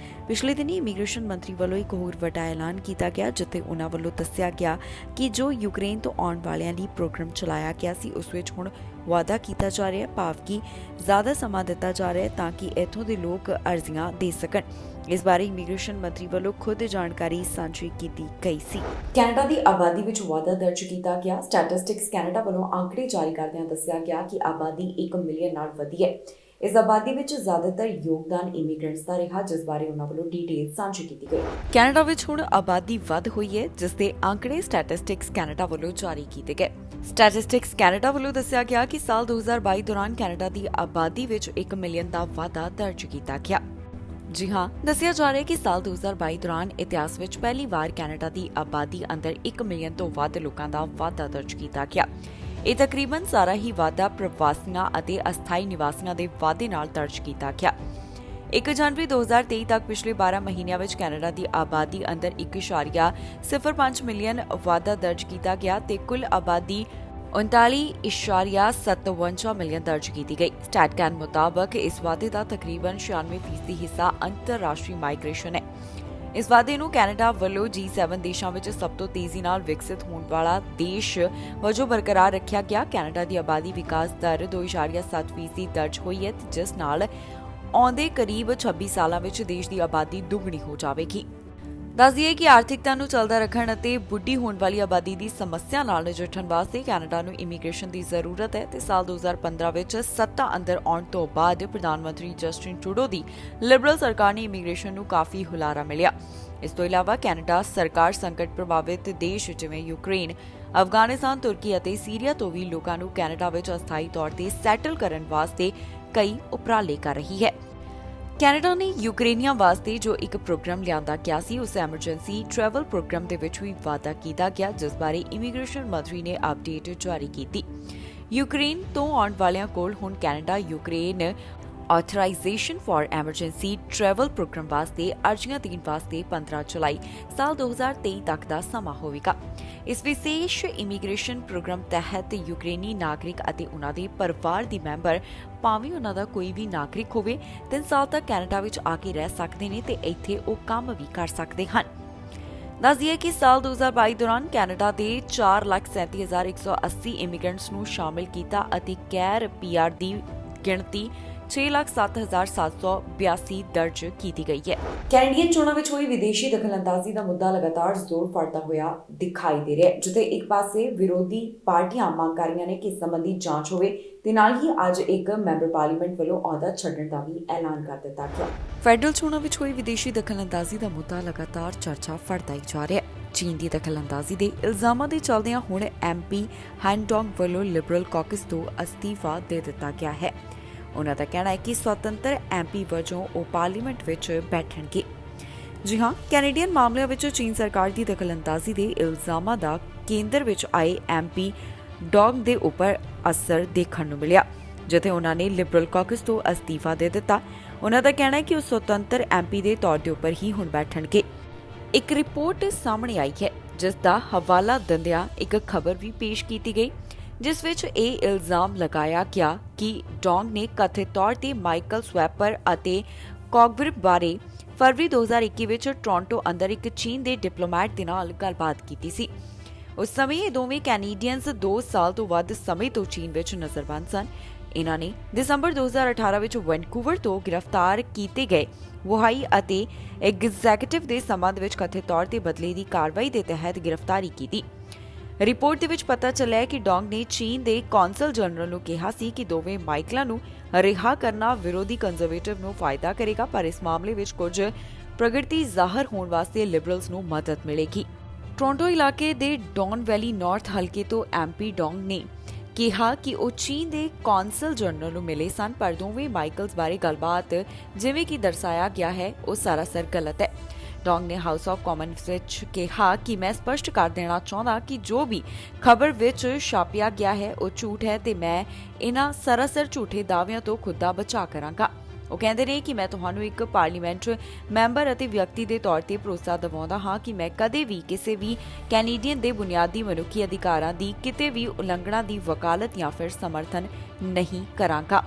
ਪਿਛਲੇ ਦਿਨੀ ਇਮੀਗ੍ਰੇਸ਼ਨ ਮੰਤਰੀ ਵੱਲੋਂ ਇੱਕ ਹੋਰ ਵੱਡਾ ਐਲਾਨ ਕੀਤਾ ਗਿਆ, ਜਿੱਥੇ ਉਹਨਾਂ ਵੱਲੋਂ ਦੱਸਿਆ ਗਿਆ ਕਿ ਜੋ ਯੂਕਰੇਨ ਤੋਂ ਆਉਣ ਵਾਲਿਆਂ ਲਈ ਪ੍ਰੋਗਰਾਮ ਚਲਾਇਆ ਗਿਆ ਸੀ ਉਸ ਵਿੱਚ ਹੁਣ ਵਾਅਦਾ ਕੀਤਾ ਜਾ ਰਿਹਾ ਹੈ, ਭਾਵ ਕਿ ਜ਼ਿਆਦਾ ਸਮਾਂ ਦਿੱਤਾ ਜਾ ਰਿਹਾ ਹੈ ਤਾਂ ਕਿ ਇੱਥੋਂ ਦੇ ਲੋਕ ਅਰਜ਼ੀਆਂ ਦੇ ਸਕਣ। ਇਸ ਬਾਰੇ ਇਮੀਗ੍ਰੇਸ਼ਨ ਮੰਤਰੀ ਵੱਲੋਂ ਖੁਦ ਜਾਣਕਾਰੀ ਸਾਂਝੀ ਕੀਤੀ ਗਈ ਸੀ। ਕੈਨੇਡਾ ਦੀ ਆਬਾਦੀ ਵਿੱਚ ਵਾਧਾ ਦਰਜ ਕੀਤਾ ਗਿਆ। ਸਟੈਟਿਸਟਿਕਸ ਕੈਨੇਡਾ ਵੱਲੋਂ ਆંકੜੇ ਜਾਰੀ ਕਰਦਿਆਂ ਦੱਸਿਆ ਗਿਆ ਕਿ ਆਬਾਦੀ 1 ਮਿਲੀਅਨ ਨਾਲ ਵਧੀ ਹੈ। ਇਸ ਆਬਾਦੀ ਵਿੱਚ ਜ਼ਿਆਦਾਤਰ ਯੋਗਦਾਨ ਇਮੀਗ੍ਰੈਂਟਸ ਦਾ ਰਿਹਾ, ਜਿਸ ਬਾਰੇ ਉਹਨਾਂ ਵੱਲੋਂ ਡਿਟੇਲ ਸਾਂਝੀ ਕੀਤੀ ਗਈ। ਕੈਨੇਡਾ ਵਿੱਚ ਹੁਣ ਆਬਾਦੀ ਵੱਧ ਹੋਈ ਹੈ, ਜਿਸ ਦੇ ਆંકੜੇ ਸਟੈਟਿਸਟਿਕਸ ਕੈਨੇਡਾ ਵੱਲੋਂ ਜਾਰੀ ਕੀਤੇ ਗਏ। ਸਟੈਟਿਸਟਿਕਸ ਕੈਨੇਡਾ ਵੱਲੋਂ ਦੱਸਿਆ ਗਿਆ ਕਿ ਸਾਲ 2022 ਦੌਰਾਨ ਕੈਨੇਡਾ ਦੀ ਆਬਾਦੀ ਵਿੱਚ 1 ਮਿਲੀਅਨ ਦਾ ਵਾਧਾ ਦਰਜ ਕੀਤਾ ਗਿਆ। ਜੀ ਹਾਂ, ਦੱਸਿਆ ਜਾ ਰਿਹਾ ਹੈ ਕਿ ਸਾਲ 2022 ਦੌਰਾਨ ਇਤਿਹਾਸ ਵਿੱਚ ਪਹਿਲੀ ਵਾਰ ਕੈਨੇਡਾ ਦੀ ਆਬਾਦੀ ਅੰਦਰ 1 ਮਿਲੀਅਨ ਤੋਂ ਵੱਧ ਲੋਕਾਂ ਦਾ ਵਾਧਾ ਦਰਜ ਕੀਤਾ ਗਿਆ। ਇਹ ਤਕਰੀਬਨ ਸਾਰਾ ਹੀ ਵਾਧਾ ਪ੍ਰਵਾਸੀਆਂ ਅਤੇ ਅਸਥਾਈ ਨਿਵਾਸੀਆਂ ਦੇ ਵਾਧੇ ਨਾਲ ਦਰਜ ਕੀਤਾ ਗਿਆ। 1 ਜਨਵਰੀ 2023 ਤੱਕ ਪਿਛਲੇ 12 ਮਹੀਨਿਆਂ ਵਿੱਚ ਕੈਨੇਡਾ ਦੀ ਆਬਾਦੀ ਅੰਦਰ 1.05 ਮਿਲੀਅਨ ਵਾਧਾ ਦਰਜ ਕੀਤਾ ਗਿਆ ਤੇ ਕੁੱਲ ਆਬਾਦੀ 39.57 ਮਿਲੀਅਨ ਦਰਜ ਕੀਤੀ ਗਈ। ਸਟੈਟਕੈਨ ਮੁਤਾਬਕ ਇਸ ਵਾਧੇ ਦਾ ਤਕਰੀਬਨ 96% ਹਿੱਸਾ ਅੰਤਰਰਾਸ਼ਟਰੀ ਮਾਈਗ੍ਰੇਸ਼ਨ ਹੈ। ਇਸ ਵਾਧੇ ਨੂੰ ਕੈਨੇਡਾ ਵੱਲੋਂ G7 ਦੇਸ਼ਾਂ ਵਿੱਚ ਸਭ ਤੋਂ ਤੇਜ਼ੀ ਨਾਲ ਵਿਕਸਿਤ ਹੋਣ ਵਾਲਾ ਦੇਸ਼ ਵਜੋਂ ਬਰਕਰਾਰ ਰੱਖਿਆ ਗਿਆ। ਕੈਨੇਡਾ ਦੀ ਆਬਾਦੀ ਵਿਕਾਸ ਦਰ 2.7% ਦਰਜ ਹੋਈ ਹੈ, ਜਿਸ ਨਾਲ ਆਉਂਦੇ ਕਰੀਬ 26 ਸਾਲਾਂ ਵਿੱਚ ਦੇਸ਼ ਦੀ ਆਬਾਦੀ ਦੁੱਗਣੀ ਹੋ ਜਾਵੇਗੀ। ਦੱਸ ਦਈਏ ਕਿ ਆਰਥਿਕਤਾ ਨੂੰ ਚੱਲਦਾ ਰੱਖਣ ਅਤੇ ਬੁੱਢੀ ਹੋਣ ਵਾਲੀ ਆਬਾਦੀ ਦੀ ਸਮੱਸਿਆ ਨਾਲ ਨਜਿੱਠਣ ਵਾਸਤੇ ਕੈਨੇਡਾ ਨੂੰ ਇਮੀਗ੍ਰੇਸ਼ਨ ਦੀ ਜ਼ਰੂਰਤ ਹੈ ਤੇ ਸਾਲ 2015 ਵਿੱਚ ਸੱਤਾ ਅੰਦਰ ਆਉਣ ਤੋਂ ਬਾਅਦ ਪ੍ਰਧਾਨ ਮੰਤਰੀ ਜਸਟਿਨ ਟਰੂਡੋ ਦੀ ਲਿਬਰਲ ਸਰਕਾਰ ਨੇ ਇਮੀਗ੍ਰੇਸ਼ਨ ਨੂੰ ਕਾਫੀ ਹੁਲਾਰਾ ਮਿਲਿਆ। ਇਸ ਤੋਂ ਇਲਾਵਾ ਕੈਨੇਡਾ ਸਰਕਾਰ ਸੰਕਟ ਪ੍ਰਭਾਵਿਤ ਦੇਸ਼ ਜਿਵੇਂ ਯੂਕਰੇਨ, ਅਫਗਾਨਿਸਤਾਨ, ਤੁਰਕੀ ਅਤੇ ਸੀਰੀਆ ਤੋਂ ਵੀ ਲੋਕਾਂ ਨੂੰ ਕੈਨੇਡਾ ਵਿੱਚ ਅਸਥਾਈ ਤੌਰ ਤੇ ਸੈਟਲ ਕਰਨ ਵਾਸਤੇ ਕਈ ਉਪਰਾਲੇ ਕਰ ਰਹੀ ਹੈ। ਕੈਨੇਡਾ ਨੇ ਯੂਕਰੇਨੀਆਂ ਵਾਸਤੇ ਜੋ ਇੱਕ ਪ੍ਰੋਗਰਾਮ ਲਿਆਂਦਾ ਗਿਆ ਸੀ ਉਸ ਐਮਰਜੈਂਸੀ ਟਰੈਵਲ ਪ੍ਰੋਗਰਾਮ ਦੇ ਵਿੱਚ ਵੀ ਵਾਅਦਾ ਕੀਤਾ ਗਿਆ, ਜਿਸ ਬਾਰੇ ਇਮੀਗ੍ਰੇਸ਼ਨ ਮੰਤਰੀ ਨੇ ਅਪਡੇਟ ਜਾਰੀ ਕੀਤੀ। ਯੂਕਰੇਨ ਤੋਂ ਆਉਣ ਵਾਲਿਆਂ ਕੋਲ ਹੁਣ Canada Ukraine authorization for emergency travel program ਵਾਸਤੇ ਅਰਜ਼ੀਆਂ ਦੇਣ ਵਾਸਤੇ 15 ਜੁਲਾਈ ਸਾਲ 2023 ਤੱਕ ਦਾ ਸਮਾਂ ਹੋਵੇਗਾ। ਇਸ ਵਿਸ਼ੇਸ਼ ਇਮੀਗ੍ਰੇਸ਼ਨ ਪ੍ਰੋਗਰਾਮ ਤਹਿਤ ਯੂਕਰੇਨੀ ਨਾਗਰਿਕ ਅਤੇ ਉਹਨਾਂ ਦੇ ਪਰਿਵਾਰ ਦੇ ਮੈਂਬਰ ਭਾਵੇਂ ਉਹਨਾਂ ਦਾ ਕੋਈ ਵੀ ਨਾਗਰਿਕ ਹੋਵੇ 3 ਸਾਲ ਤੱਕ ਕੈਨੇਡਾ ਵਿੱਚ ਆ ਕੇ ਰਹਿ ਸਕਦੇ ਨੇ ਤੇ ਇੱਥੇ ਉਹ ਕੰਮ ਵੀ ਕਰ ਸਕਦੇ ਹਨ। ਦੱਸ ਦਈਏ ਕਿ ਸਾਲ 2022 ਦੌਰਾਨ ਕੈਨੇਡਾ ਦੇ 4,37,180 ਇਮੀਗ੍ਰੈਂਟਸ ਨੂੰ ਸ਼ਾਮਿਲ ਕੀਤਾ ਅਤੇ ਗੈਰ ਪੀਆਰ ਦੀ ਗਿਣਤੀ 6,07,782 ਦਰਜ ਕੀਤੀ ਗਈ ਹੈ। ਕੈਨੇਡੀਅਨ ਚੋਣਾਂ ਵਿੱਚ ਹੋਈ ਵਿਦੇਸ਼ੀ ਦਖਲਅੰਦਾਜ਼ੀ ਦਾ ਮੁੱਦਾ ਲਗਾਤਾਰ ਜ਼ੋਰ ਫੜਦਾ ਹੋਇਆ ਦਿਖਾਈ ਦੇ ਰਿਹਾ ਹੈ, ਜਿੱਥੇ ਇੱਕ ਪਾਸੇ ਵਿਰੋਧੀ ਪਾਰਟੀਆਂ ਮੰਗ ਕਰ ਰਹੀਆਂ ਨੇ ਕਿ ਇਸ ਸੰਬੰਧੀ ਜਾਂਚ ਹੋਵੇ ਤੇ ਨਾਲ ਹੀ ਅੱਜ ਇੱਕ ਮੈਂਬਰ ਪਾਰਲੀਮੈਂਟ ਵੱਲੋਂ ਅਹੁਦਾ ਛੱਡਣ ਦਾ ਵੀ ਐਲਾਨ ਕਰ ਦਿੱਤਾ ਗਿਆ। ਫੈਡਰਲ ਚੋਣਾਂ ਵਿੱਚ ਹੋਈ ਵਿਦੇਸ਼ੀ ਦਖਲਅੰਦਾਜ਼ੀ ਦਾ ਮੁੱਦਾ ਲਗਾਤਾਰ ਚਰਚਾ ਫੜਦਾ ਹੀ ਜਾ ਰਿਹਾ ਹੈ। ਚੀਨ ਦੀ ਦਖਲਅੰਦਾਜ਼ੀ ਦੇ ਇਲਜ਼ਾਮਾਂ ਦੇ ਚੱਲਦਿਆਂ ਹੁਣ ਐਮਪੀ ਹੈਨ ਡੋਂਗ ਵੱਲੋਂ ਲਿਬਰਲ ਕਾਕਸ ਤੋਂ ਅਸਤੀਫਾ ਦੇ ਦਿੱਤਾ ਗਿਆ ਹੈ। ਉਹਨਾਂ ਦਾ ਕਹਿਣਾ ਹੈ ਕਿ ਸੁਤੰਤਰ ਐਮਪੀ ਵਜੋਂ ਉਹ ਪਾਰਲੀਮੈਂਟ ਵਿੱਚ ਬੈਠਣਗੇ। ਜੀ ਹਾਂ, ਕੈਨੇਡੀਅਨ ਮਾਮਲਿਆਂ ਵਿੱਚ ਚੀਨ ਸਰਕਾਰ ਦੀ ਦਖਲਅੰਦਾਜ਼ੀ ਦੇ ਇਲਜ਼ਾਮਾਂ ਦਾ ਕੇਂਦਰ ਵਿੱਚ ਆਏ ਐਮਪੀ ਡੋਂਗ ਦੇ ਉੱਪਰ ਅਸਰ ਦੇਖਣ ਨੂੰ ਮਿਲਿਆ, ਜਿੱਥੇ ਉਹਨਾਂ ਨੇ ਲਿਬਰਲ ਕਾਕਸ ਤੋਂ ਅਸਤੀਫਾ ਦੇ ਦਿੱਤਾ। ਉਹਨਾਂ ਦਾ ਕਹਿਣਾ ਹੈ ਕਿ ਉਹ ਸੁਤੰਤਰ ਐਮਪੀ ਦੇ ਤੌਰ ਦੇ ਉੱਪਰ ਹੀ ਹੁਣ ਬੈਠਣਗੇ। ਇੱਕ ਰਿਪੋਰਟ ਸਾਹਮਣੇ ਆਈ ਹੈ ਜਿਸ ਦਾ ਹਵਾਲਾ ਦਿੰਦਿਆਂ ਇੱਕ ਖਬਰ ਵੀ ਪੇਸ਼ ਕੀਤੀ ਗਈ, ਜਿਸ ਵਿੱਚ ਇਹ ਇਲਜ਼ਾਮ ਲਗਾਇਆ ਗਿਆ ਕਿ ਡੋਂਗ ਨੇ ਕਥਿਤ ਤੌਰ ਤੇ ਮਾਈਕਲ ਸਵੈਪਰ ਅਤੇ ਕੌਗਬਰ ਬਾਰੇ ਫਰਵਰੀ 2021 ਵਿੱਚ ਟੋਰਾਂਟੋ ਅੰਦਰ ਇੱਕ ਚੀਨ ਦੇ ਡਿਪਲੋਮੈਟ ਦੇ ਨਾਲ ਗੱਲਬਾਤ ਕੀਤੀ ਸੀ। ਉਸ ਸਮੇਂ ਇਹ ਦੋਵੇਂ ਕੈਨੇਡੀਅਨਸ 2 ਸਾਲ ਤੋਂ ਵੱਧ ਸਮੇਂ ਤੋਂ ਚੀਨ ਵਿੱਚ ਨਜ਼ਰਬੰਦ ਸਨ। ਇਹਨਾਂ ਨੇ ਦਸੰਬਰ 2018 ਵਿੱਚ ਵੈਨਕੂਵਰ ਤੋਂ ਗ੍ਰਿਫਤਾਰ ਕੀਤੇ ਗਏ ਵਹਾਈ ਅਤੇ ਐਗਜ਼ੈਕਟਿਵ ਦੇ ਸੰਬੰਧ ਵਿੱਚ ਕਥਿਤ ਤੌਰ ਤੇ ਬਦਲੇ ਦੀ ਕਾਰਵਾਈ ਦੇ ਤਹਿਤ ਗ੍ਰਿਫਤਾਰੀ ਕੀਤੀ। ਰਿਪੋਰਟ ਦੇ ਵਿੱਚ ਪਤਾ ਚੱਲਿਆ ਕਿ ਡੋਂਗ ਨੇ ਚੀਨ ਦੇ ਕੌਂਸਲ ਜਨਰਲ ਨੂੰ ਕਿਹਾ ਸੀ ਕਿ ਦੋਵੇਂ ਮਾਈਕਲਾਂ ਨੂੰ ਰਿਹਾ ਕਰਨਾ ਵਿਰੋਧੀ ਕੰਜ਼ਰਵੇਟਿਵ ਨੂੰ ਫਾਇਦਾ ਕਰੇਗਾ, ਪਰ ਇਸ ਮਾਮਲੇ ਵਿੱਚ ਕੁਝ ਪ੍ਰਗਤੀ ਜ਼ਾਹਰ ਹੋਣ ਵਾਸਤੇ ਲਿਬਰਲਸ ਨੂੰ ਮਦਦ ਮਿਲੇਗੀ। ਟੋਰਾਂਟੋ ਇਲਾਕੇ ਦੇ ਡੌਨ ਵੈਲੀ ਨਾਰਥ ਹਲਕੇ ਤੋਂ ਐਮਪੀ ਡੋਂਗ ਨੇ ਕਿਹਾ ਕਿ ਉਹ ਚੀਨ ਦੇ ਕੌਂਸਲ ਜਨਰਲ ਨੂੰ ਮਿਲੇ ਸਨ, ਪਰ ਦੋਵੇਂ ਮਾਈਕਲਸ ਬਾਰੇ ਗੱਲਬਾਤ ਜਿਵੇਂ ਕਿ ਦਰਸਾਇਆ ਗਿਆ ਹੈ ਉਹ ਸਰਾਸਰ ਗਲਤ ਹੈ। ਡੋਂਗ ਨੇ ਹਾਊਸ ਆਫ ਕਾਮਨਸ ਵਿੱਚ ਕਿਹਾ ਕਿ ਮੈਂ ਸਪਸ਼ਟ ਕਰ ਦੇਣਾ ਚਾਹੁੰਦਾ ਕਿ ਜੋ ਵੀ ਖਬਰ ਵਿੱਚ ਛਾਪਿਆ ਗਿਆ ਹੈ ਉਹ ਝੂਠ ਹੈ ਤੇ ਮੈਂ ਇਹਨਾਂ ਸਰਾਸਰ ਝੂਠੇ ਦਾਅਵਿਆਂ ਤੋਂ ਖੁਦ ਦਾ ਬਚਾਅ ਕਰਾਂਗਾ। ਉਹ ਕਹਿੰਦੇ ਨੇ ਕਿ ਮੈਂ ਤੁਹਾਨੂੰ ਇੱਕ ਪਾਰਲੀਮੈਂਟ ਮੈਂਬਰ ਅਤੇ ਵਿਅਕਤੀ ਦੇ ਤੌਰ ਤੇ ਭਰੋਸਾ ਦਿਵਾਉਂਦਾ ਹਾਂ ਕਿ ਮੈਂ ਕਦੇ ਵੀ ਕਿਸੇ ਵੀ ਕੈਨੇਡੀਅਨ ਦੇ ਬੁਨਿਆਦੀ ਮਨੁੱਖੀ ਅਧਿਕਾਰਾਂ ਦੀ ਕਿਤੇ ਵੀ ਉਲੰਘਣਾ ਦੀ ਵਕਾਲਤ ਜਾਂ ਫਿਰ ਸਮਰਥਨ ਨਹੀਂ ਕਰਾਂਗਾ।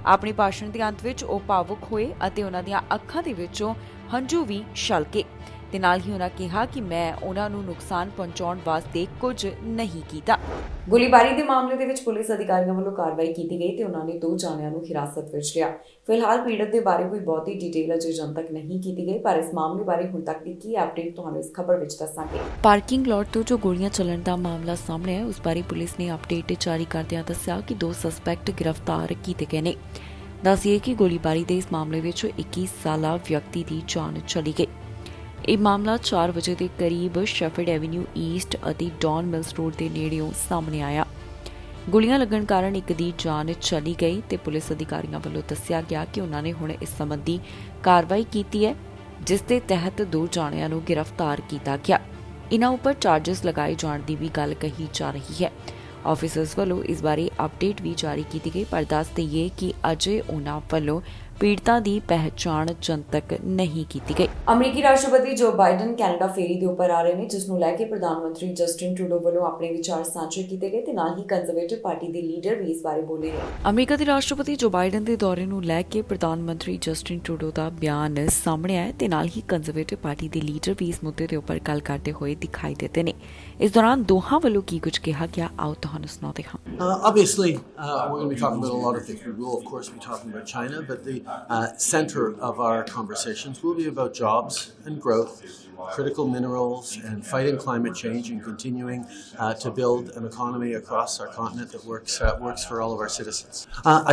ਆਪਣੇ ਭਾਸ਼ਣ ਦੇ ਅੰਤ ਵਿੱਚ ਉਹ ਭਾਵੁਕ ਹੋਏ ਅਤੇ ਉਹਨਾਂ ਦੀਆਂ ਅੱਖਾਂ ਦੇ ਵਿੱਚੋਂ ਹੰਝੂ ਵੀ ਛਲਕੇ ਤੇ ਨਾਲ ਹੀ ਉਹਨਾਂ ਕਿਹਾ ਕਿ ਮੈਂ ਉਹਨਾਂ ਨੂੰ ਨੁਕਸਾਨ ਪਹੁੰਚਾਉਣ ਵਾਸਤੇ ਕੁਝ ਨਹੀਂ ਕੀਤਾ। ਗੋਲੀਬਾਰੀ ਦੇ ਮਾਮਲੇ ਦੇ ਵਿੱਚ ਪੁਲਿਸ ਅਧਿਕਾਰੀਆਂ ਵੱਲੋਂ ਕਾਰਵਾਈ ਕੀਤੀ ਗਈ ਤੇ ਉਹਨਾਂ ਨੇ 2 ਜਣਿਆਂ ਨੂੰ ਹਿਰਾਸਤ ਵਿੱਚ ਲਿਆ। ਫਿਲਹਾਲ ਪੀੜਤ ਦੇ ਬਾਰੇ ਕੋਈ ਬਹੁਤੀ ਡਿਟੇਲ ਅਜੇ ਜਨਤਕ ਨਹੀਂ ਕੀਤੀ ਗਈ, ਪਰ ਇਸ ਮਾਮਲੇ ਬਾਰੇ ਹੁਣ ਤੱਕ ਦੀ ਕੀ ਅਪਡੇਟ ਤੁਹਾਨੂੰ ਇਸ ਖਬਰ ਵਿੱਚ ਦੱਸਾਂਗੇ। ਪਾਰਕਿੰਗ ਲਾਟ ਤੋਂ ਜੋ ਗੋਲੀਆਂ ਚੱਲਣ ਦਾ ਮਾਮਲਾ ਸਾਹਮਣੇ ਆਇਆ, ਉਸ ਬਾਰੇ ਪੁਲਿਸ ਨੇ ਅਪਡੇਟ ਜਾਰੀ ਕਰਦਿਆਂ ਦੱਸਿਆ ਕਿ 2 ਸਸਪੈਕਟ ਗ੍ਰਿਫਤਾਰ ਕੀਤੇ ਗਏ ਨੇ। ਦੱਸਿਏ ਕਿ ਗੋਲੀਬਾਰੀ ਦੇ ਇਸ ਮਾਮਲੇ ਵਿੱਚ 21 ਸਾਲਾ ਵਿਅਕਤੀ ਦੀ ਜਾਨ ਚਲੀ ਗਈ। ਇਹ ਮਾਮਲਾ 4 ਵਜੇ ਦੇ ਕਰੀਬ ਸ਼ੈਫਰਡ ਐਵਨਿਊ ਈਸਟ ਅਤੇ ਡੌਨ ਮਿਲਸ ਰੋਡ ਦੇ ਨੇੜਿਓਂ ਸਾਹਮਣੇ ਆਇਆ। ਗੋਲੀਆਂ ਲੱਗਣ ਕਾਰਨ ਇੱਕ ਦੀ ਜਾਨ ਚਲੀ ਗਈ ਤੇ ਪੁਲਿਸ ਅਧਿਕਾਰੀਆਂ ਵੱਲੋਂ ਦੱਸਿਆ ਗਿਆ ਕਿ ਉਹਨਾਂ ਨੇ ਹੁਣ ਇਸ ਸੰਬੰਧੀ ਕਾਰਵਾਈ ਕੀਤੀ ਹੈ, ਜਿਸ ਦੇ ਤਹਿਤ 2 ਜਣਿਆਂ ਨੂੰ ਗ੍ਰਿਫਤਾਰ ਕੀਤਾ ਗਿਆ। ਇਹਨਾਂ ਉੱਪਰ ਚਾਰਜਸ ਲਗਾਏ ਜਾਣ ਦੀ ਵੀ ਗੱਲ ਕਹੀ ਜਾ ਰਹੀ ਹੈ। ਆਫੀਸਰਸ ਵੱਲੋਂ ਇਸ ਬਾਰੇ ਅਪਡੇਟ ਵੀ ਜਾਰੀ ਕੀਤੀ ਗਈ, ਪਰ ਦੱਸ ਦੇਈਏ ਕਿ ਅਜੇ ਉਹਨਾਂ ਵੱਲੋਂ ਪੀੜਤਾਂ ਦੀ ਪਹਿਚਾਣ ਜਨਤਕ ਨਹੀਂ ਕੀਤੀ ਗਈ। ਅਮਰੀਕੀ ਰਾਸ਼ਟਰਪਤੀ ਜੋ ਬਾਈਡਨ ਕੈਨੇਡਾ ਫੇਰੀ ਦੇ ਉੱਪਰ ਆ ਰਹੇ ਨੇ, ਜਿਸ ਨੂੰ ਲੈ ਕੇ ਪ੍ਰਧਾਨ ਮੰਤਰੀ ਜਸਟਿਨ ਟਰੂਡੋ ਵੱਲੋਂ ਆਪਣੇ ਵਿਚਾਰ ਸਾਂਝੇ ਕੀਤੇ ਗਏ ਤੇ ਨਾਲ ਹੀ ਕੰਜ਼ਰਵੇਟਿਵ ਪਾਰਟੀ ਦੇ ਲੀਡਰ ਵੀ ਇਸ ਬਾਰੇ ਬੋਲੇ ਨੇ। ਅਮਰੀਕਾ ਦੇ ਰਾਸ਼ਟਰਪਤੀ ਜੋ ਬਾਈਡਨ ਦੇ ਦੌਰੇ ਨੂੰ ਲੈ ਕੇ ਪ੍ਰਧਾਨ ਮੰਤਰੀ ਜਸਟਿਨ ਟਰੂਡੋ ਦਾ ਬਿਆਨ ਸਾਹਮਣੇ ਆਇਆ ਤੇ ਨਾਲ ਹੀ ਕੰਜ਼ਰਵੇਟਿਵ ਪਾਰਟੀ ਦੇ ਲੀਡਰ ਵੀ ਇਸ ਮੁੱਦੇ ਦੇ ਉੱਪਰ ਗੱਲ ਕਰਦੇ ਹੋਏ ਦਿਖਾਈ ਦਿੱਤੇ ਨੇ। ਇਸ ਦੌਰਾਨ ਦੋਹਾਂ ਵੱਲੋਂ ਕੀ ਕੁਝ ਕਿਹਾ ਗਿਆ, ਆਓ ਤੁਹਾਨੂੰ ਸੁਣਾਉਂਦੇ ਹਾਂ। Obviously, we're going to be talking about a lot of things. We will, of course, be talking about China, but the center of our conversations will be about jobs and growth, critical minerals, and fighting climate change, and continuing to build an economy across our continent that works for all of our citizens.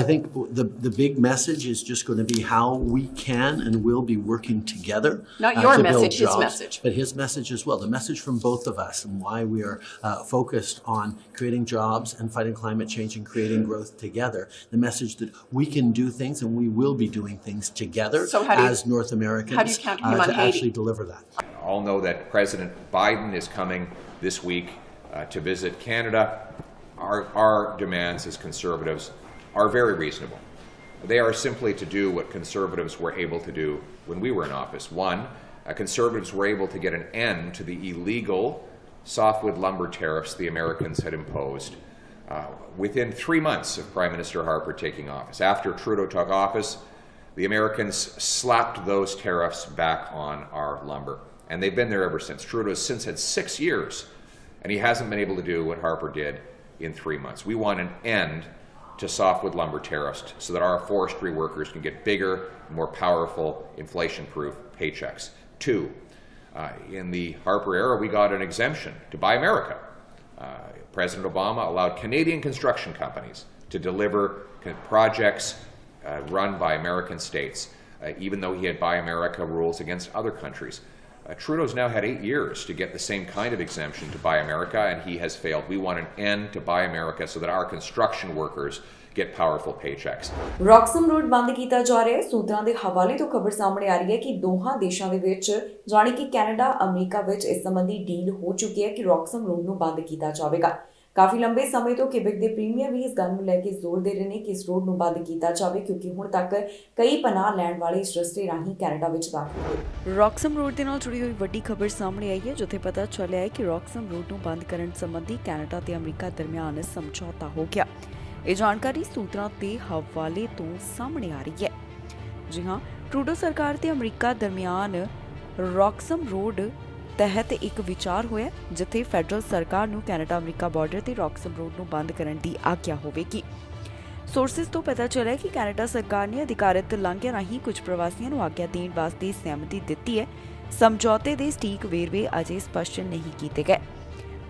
I think the big message is just going to be how we can and will be working together. Not your to message, build his jobs, message. but his message as well. The message from both of us and why we are focused on creating jobs and fighting climate change and creating growth together. The message that we can do things and we will be doing things together as North Americans counter him on to Haiti? actually deliver that. All know that President Biden is coming this week to visit Canada. Our demands as Conservatives are very reasonable. They are simply to do what conservatives were able to do when we were in office. One, conservatives were able to get an end to the illegal softwood lumber tariffs the Americans had imposed within 3 months of Prime Minister Harper taking office. After Trudeau took office, the Americans slapped those tariffs back on our lumber, and they've been there ever since. Trudeau has since had 6 years, and he hasn't been able to do what Harper did in 3 months. We want an end to softwood lumber tariffs so that our forestry workers can get bigger, more powerful, inflation-proof paychecks. Two, in the Harper era, we got an exemption to Buy America. President Obama allowed Canadian construction companies to deliver projects run by American states, even though he had Buy America rules against other countries. Trudeau's now had 8 years to get the same kind of exemption to Buy America, and he has failed. We want an end to Buy America so that our construction workers get powerful paychecks. Roxham road ਬੰਦ ਕੀਤਾ ਜਾ ਰਿਹਾ ਹੈ। ਸੂਤਰਾਂ ਦੇ ਹਵਾਲੇ ਤੋਂ ਖਬਰ ਸਾਹਮਣੇ ਆ ਰਹੀ ਹੈ ਕਿ ਦੋਹਾਂ ਦੇਸ਼ਾਂ ਦੇ ਵਿੱਚ ਜਾਣੀ ਕਿ ਕੈਨੇਡਾ ਅਮਰੀਕਾ ਵਿੱਚ ਇਸ ਸੰਬੰਧੀ ਡੀਲ ਹੋ ਚੁੱਕੀ ਹੈ ਕਿ ਰੌਕਸਮ ਰੋਡ ਨੂੰ ਬੰਦ ਕੀਤਾ ਜਾਵੇਗਾ। ਕਾਫੀ ਲੰਬੇ ਸਮੇਂ ਤੋਂ ਕਿਬਕ ਦੇ ਪ੍ਰੀਮੀਅਰ ਵੀ ਇਸ ਗੱਲ ਨੂੰ ਲੈ ਕੇ ਜ਼ੋਰ ਦੇ ਰਹੇ ਨੇ ਕਿ ਇਸ ਰੋਡ ਨੂੰ ਬੰਦ ਕੀਤਾ ਜਾਵੇ ਕਿਉਂਕਿ ਹੁਣ ਤੱਕ ਕਈ ਪਨਾਹ ਲੈਣ ਵਾਲੇ ਇਸ ਰਸਤੇ ਰਾਹੀਂ ਕੈਨੇਡਾ ਵਿੱਚ ਦਾਖਲ ਹੋਏ। ਰੌਕਸਮ ਰੋਡ ਦੇ ਨਾਲ ਜੁੜੀ ਹੋਈ ਵੱਡੀ ਖਬਰ ਸਾਹਮਣੇ ਆਈ ਹੈ ਜਿੱਥੇ ਪਤਾ ਚੱਲਿਆ ਹੈ ਕਿ ਰੌਕਸਮ ਰੋਡ ਨੂੰ ਬੰਦ ਕਰਨ ਸੰਬੰਧੀ ਕੈਨੇਡਾ ਤੇ ਅਮਰੀਕਾ ਦਰਮਿਆਨ ਸਮਝੌਤਾ ਹੋ ਗਿਆ। ਇਹ ਜਾਣਕਾਰੀ ਸੂਤਰਾਂ ਦੇ ਹਵਾਲੇ ਤੋਂ ਸਾਹਮਣੇ ਆ ਰਹੀ ਹੈ। ਜੀ ਹਾਂ, ਟਰੂਡੋ ਸਰਕਾਰ ਤੇ ਅਮਰੀਕਾ ਦਰਮਿਆਨ ਰੌਕਸਮ ਰੋਡ ਤਹਿਤ ਇੱਕ ਵਿਚਾਰ ਹੋਇਆ ਜਿੱਥੇ ਫੈਡਰਲ ਸਰਕਾਰ ਨੂੰ ਕੈਨੇਡਾ ਅਮਰੀਕਾ ਬਾਰਡਰ ਤੇ ਰੌਕਸਮ ਰੋਡ ਨੂੰ ਬੰਦ ਕਰਨ ਦੀ ਆਗਿਆ ਹੋਵੇਗੀ। ਸੋਰਸਿਸ ਤੋਂ ਪਤਾ ਚੱਲਿਆ ਕਿ ਕੈਨੇਡਾ ਸਰਕਾਰ ਨੇ ਅਧਿਕਾਰਤ ਲਾਂਘਿਆਂ ਰਾਹੀਂ ਕੁਝ ਪ੍ਰਵਾਸੀਆਂ ਨੂੰ ਆਗਿਆ ਦੇਣ ਵਾਸਤੇ ਸਹਿਮਤੀ ਦਿੱਤੀ ਹੈ। ਸਮਝੌਤੇ ਦੇ ਸਟੀਕ ਵੇਰਵੇ ਅਜੇ ਸਪਸ਼ਟ ਨਹੀਂ ਕੀਤੇ ਗਏ।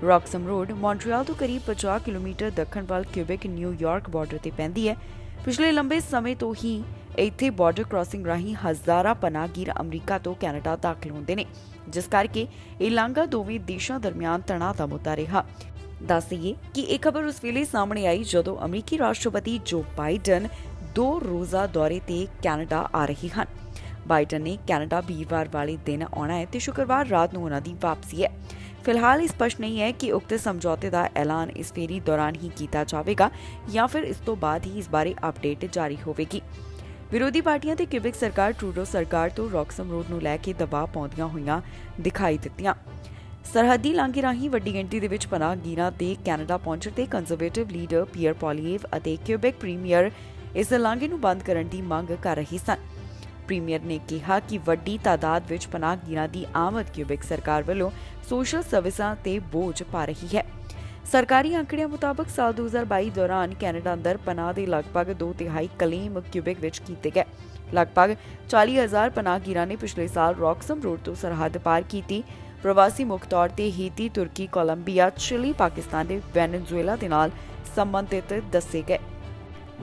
ਰੌਕਸਮ ਰੋਡ ਮੌਂਟਰੀਅਲ ਤੋਂ ਕਰੀਬ 50 ਕਿਲੋਮੀਟਰ ਦੱਖਣ ਵੱਲ ਕਿਊਬਿਕ ਨਿਊਯਾਰਕ ਬਾਰਡਰ ਤੇ ਪੈਂਦੀ ਹੈ। ਪਿਛਲੇ ਲੰਬੇ ਸਮੇਂ ਤੋਂ ਹੀ ਇੱਥੇ ਬਾਰਡਰ ਕ੍ਰਾਸਿੰਗ ਰਾਹੀਂ ਹਜ਼ਾਰਾਂ ਪਨਾਹਗੀਰ ਅਮਰੀਕਾ ਤੋਂ ਕੈਨੇਡਾ ਦਾਖਲ ਹੁੰਦੇ ਨੇ ਜਿਸ ਕਰਕੇ ਇਹ ਲਾਂਘਾ ਦੋਵੇਂ ਦੇਸ਼ਾਂ ਦਰਮਿਆਨ ਤਣਾਅ ਦਾ ਮੁੱਦਾ ਰਿਹਾ। ਦੱਸ ਦਈਏ ਕਿ ਇਹ ਖਬਰ ਉਸ ਵੇਲੇ ਸਾਹਮਣੇ ਆਈ ਜਦੋਂ ਅਮਰੀਕੀ ਰਾਸ਼ਟਰਪਤੀ ਜੋ ਬਾਈਡਨ 2 ਰੋਜ਼ਾ ਦੌਰੇ ਤੇ ਕੈਨੇਡਾ ਆ ਰਹੇ ਹਨ। ਬਾਈਡਨ ਨੇ ਕੈਨੇਡਾ ਵੀਰਵਾਰ ਵਾਲੇ ਦਿਨ ਆਉਣਾ ਹੈ ਤੇ ਸ਼ੁੱਕਰਵਾਰ ਰਾਤ ਨੂੰ ਉਹਨਾਂ ਦੀ ਵਾਪਸੀ ਹੈ। ਫਿਲਹਾਲ ਇਹ ਸਪਸ਼ਟ ਨਹੀਂ ਹੈ ਕਿ ਉਕਤ ਸਮਝੌਤੇ ਦਾ ਐਲਾਨ ਇਸ ਫੇਰੀ ਦੌਰਾਨ ਹੀ ਕੀਤਾ ਜਾਵੇਗਾ ਜਾਂ ਫਿਰ ਇਸ ਤੋਂ ਬਾਅਦ ਹੀ ਇਸ ਬਾਰੇ ਅਪਡੇਟ ਜਾਰੀ ਹੋਵੇਗੀ। ਵਿਰੋਧੀ ਪਾਰਟੀਆਂ ਤੇ ਕਿਊਬਿਕ ਸਰਕਾਰ ਟਰੂਡੋ ਸਰਕਾਰ ਤੋਂ ਰੌਕਸਮ ਰੋਡ ਨੂੰ ਲੈ ਕੇ ਦਬਾਅ ਪਾਉਂਦੀਆਂ ਹੋਈਆਂ ਦਿਖਾਈ ਦਿੱਤੀਆਂ। ਸਰਹੱਦੀ ਲਾਂਘੇ ਰਾਹੀਂ ਵੱਡੀ ਗਿਣਤੀ ਦੇ ਵਿੱਚ ਪਨਾਹਗੀਰਾਂ ਦੇ ਕੈਨੇਡਾ ਪਹੁੰਚਣ ਤੇ ਕੰਜ਼ਰਵੇਟਿਵ ਲੀਡਰ ਪੀਅਰ ਪੋਲੀਏਵ ਅਤੇ ਕਿਊਬਿਕ ਪ੍ਰੀਮੀਅਰ ਇਸ ਲਾਂਘੇ ਨੂੰ ਬੰਦ ਕਰਨ ਦੀ ਮੰਗ ਕਰ ਰਹੇ ਸਨ। ਪ੍ਰੀਮੀਅਰ ਨੇ ਕਿਹਾ ਕਿ ਵੱਡੀ ਤਾਦਾਦ ਵਿੱਚ ਪਨਾਹਗੀਰਾਂ ਦੀ ਆਮਦ ਕਿਊਬਿਕ ਸਰਕਾਰ ਵੱਲੋਂ ਸੋਸ਼ਲ ਸਰਵਿਸਾਂ ਤੇ ਬੋਝ ਪਾ ਰਹੀ ਹੈ। ਸਰਕਾਰੀ ਅੰਕੜਿਆਂ ਮੁਤਾਬਕ ਸਾਲ 2022 ਦੌਰਾਨ ਕੈਨੇਡਾ ਅੰਦਰ ਪਨਾਹ ਦੇ ਲਗਭਗ 2/3 ਕਲੇਮ ਕਿਊਬਿਕ ਵਿੱਚ ਕੀਤੇ ਗਏ। ਲਗਭਗ 40,000 ਪਨਾਹਗੀਰਾਂ ਨੇ ਪਿਛਲੇ ਸਾਲ ਰੌਕਸਮ ਰੋਡ ਤੋਂ ਸਰਹੱਦ ਪਾਰ ਕੀਤੀ। ਪ੍ਰਵਾਸੀ ਮੁੱਖ ਤੌਰ ਤੇ ਹੇਤੀ, ਤੁਰਕੀ, ਕੋਲੰਬੀਆ, ਚਿਲੀ, ਪਾਕਿਸਤਾਨ ਤੇ ਵੈਨੇਜ਼ੁਏਲਾ ਦੇ ਨਾਲ ਸੰਬੰਧਿਤ ਦੱਸੇ ਗਏ।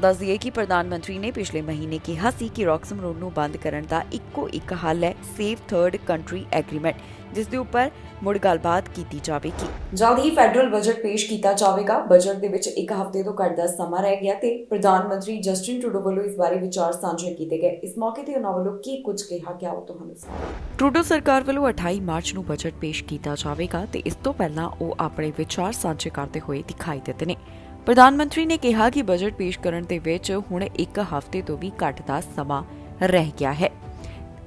ਦੱਸ ਦਈਏ ਕਿ ਪ੍ਰਧਾਨ ਮੰਤਰੀ ਨੇ ਪਿਛਲੇ ਮਹੀਨੇ ਕਿਹਾ ਸੀ ਕਿ ਰੌਕਸਮ ਰੋਡ ਨੂੰ ਬੰਦ ਕਰਨ ਦਾ ਇੱਕੋ ਇੱਕ ਹੱਲ ਹੈ ਸੇਫ ਥਰਡ ਕੰਟਰੀ ਐਗਰੀਮੈਂਟ ਜਿਸ ਦੇ ਉੱਪਰ ਮੁੜ ਗੱਲਬਾਤ ਕੀਤੀ ਜਾਵੇਗੀ। ਜਲਦ ਹੀ ਫੈਡਰਲ ਬਜਟ ਪੇਸ਼ ਕੀਤਾ ਜਾਵੇਗਾ। ਬਜਟ ਦੇ ਵਿੱਚ 1 ਹਫ਼ਤੇ ਤੋਂ ਘੱਟ ਦਾ ਸਮਾਂ ਰਹਿ ਗਿਆ ਤੇ ਪ੍ਰਧਾਨ ਮੰਤਰੀ ਜਸਟਿਨ ਟਰੂਡੋ ਵੱਲੋਂ ਇਸ ਬਾਰੇ ਵਿਚਾਰ ਸਾਂਝੇ ਕੀਤੇ ਗਏ। ਇਸ ਮੌਕੇ ਤੇ ਉਹਨਾਂ ਵੱਲੋਂ ਕੀ ਕੁਝ ਕਿਹਾ ਗਿਆ ਉਹ ਤੁਹਾਨੂੰ ਸੁਣਾਓ। ਟਰੂਡੋ ਸਰਕਾਰ ਵੱਲੋਂ 28 ਮਾਰਚ ਨੂੰ ਬਜਟ ਪੇਸ਼ ਕੀਤਾ ਜਾਵੇਗਾ ਤੇ ਇਸ ਤੋਂ ਪਹਿਲਾਂ ਉਹ ਆਪਣੇ ਵਿਚਾਰ ਸਾਂਝੇ ਕਰਦੇ ਹੋਏ ਦਿਖਾਈ ਦਿੱਤੇ ਨੇ। ਪ੍ਰਧਾਨ ਮੰਤਰੀ ਨੇ ਕਿਹਾ ਕਿ ਬਜਟ ਪੇਸ਼ ਕਰਨ ਦੇ ਵਿੱਚ ਹੁਣ 1 ਹਫ਼ਤੇ ਤੋਂ ਵੀ ਘੱਟ ਦਾ ਸਮਾਂ ਰਹਿ ਗਿਆ ਹੈ।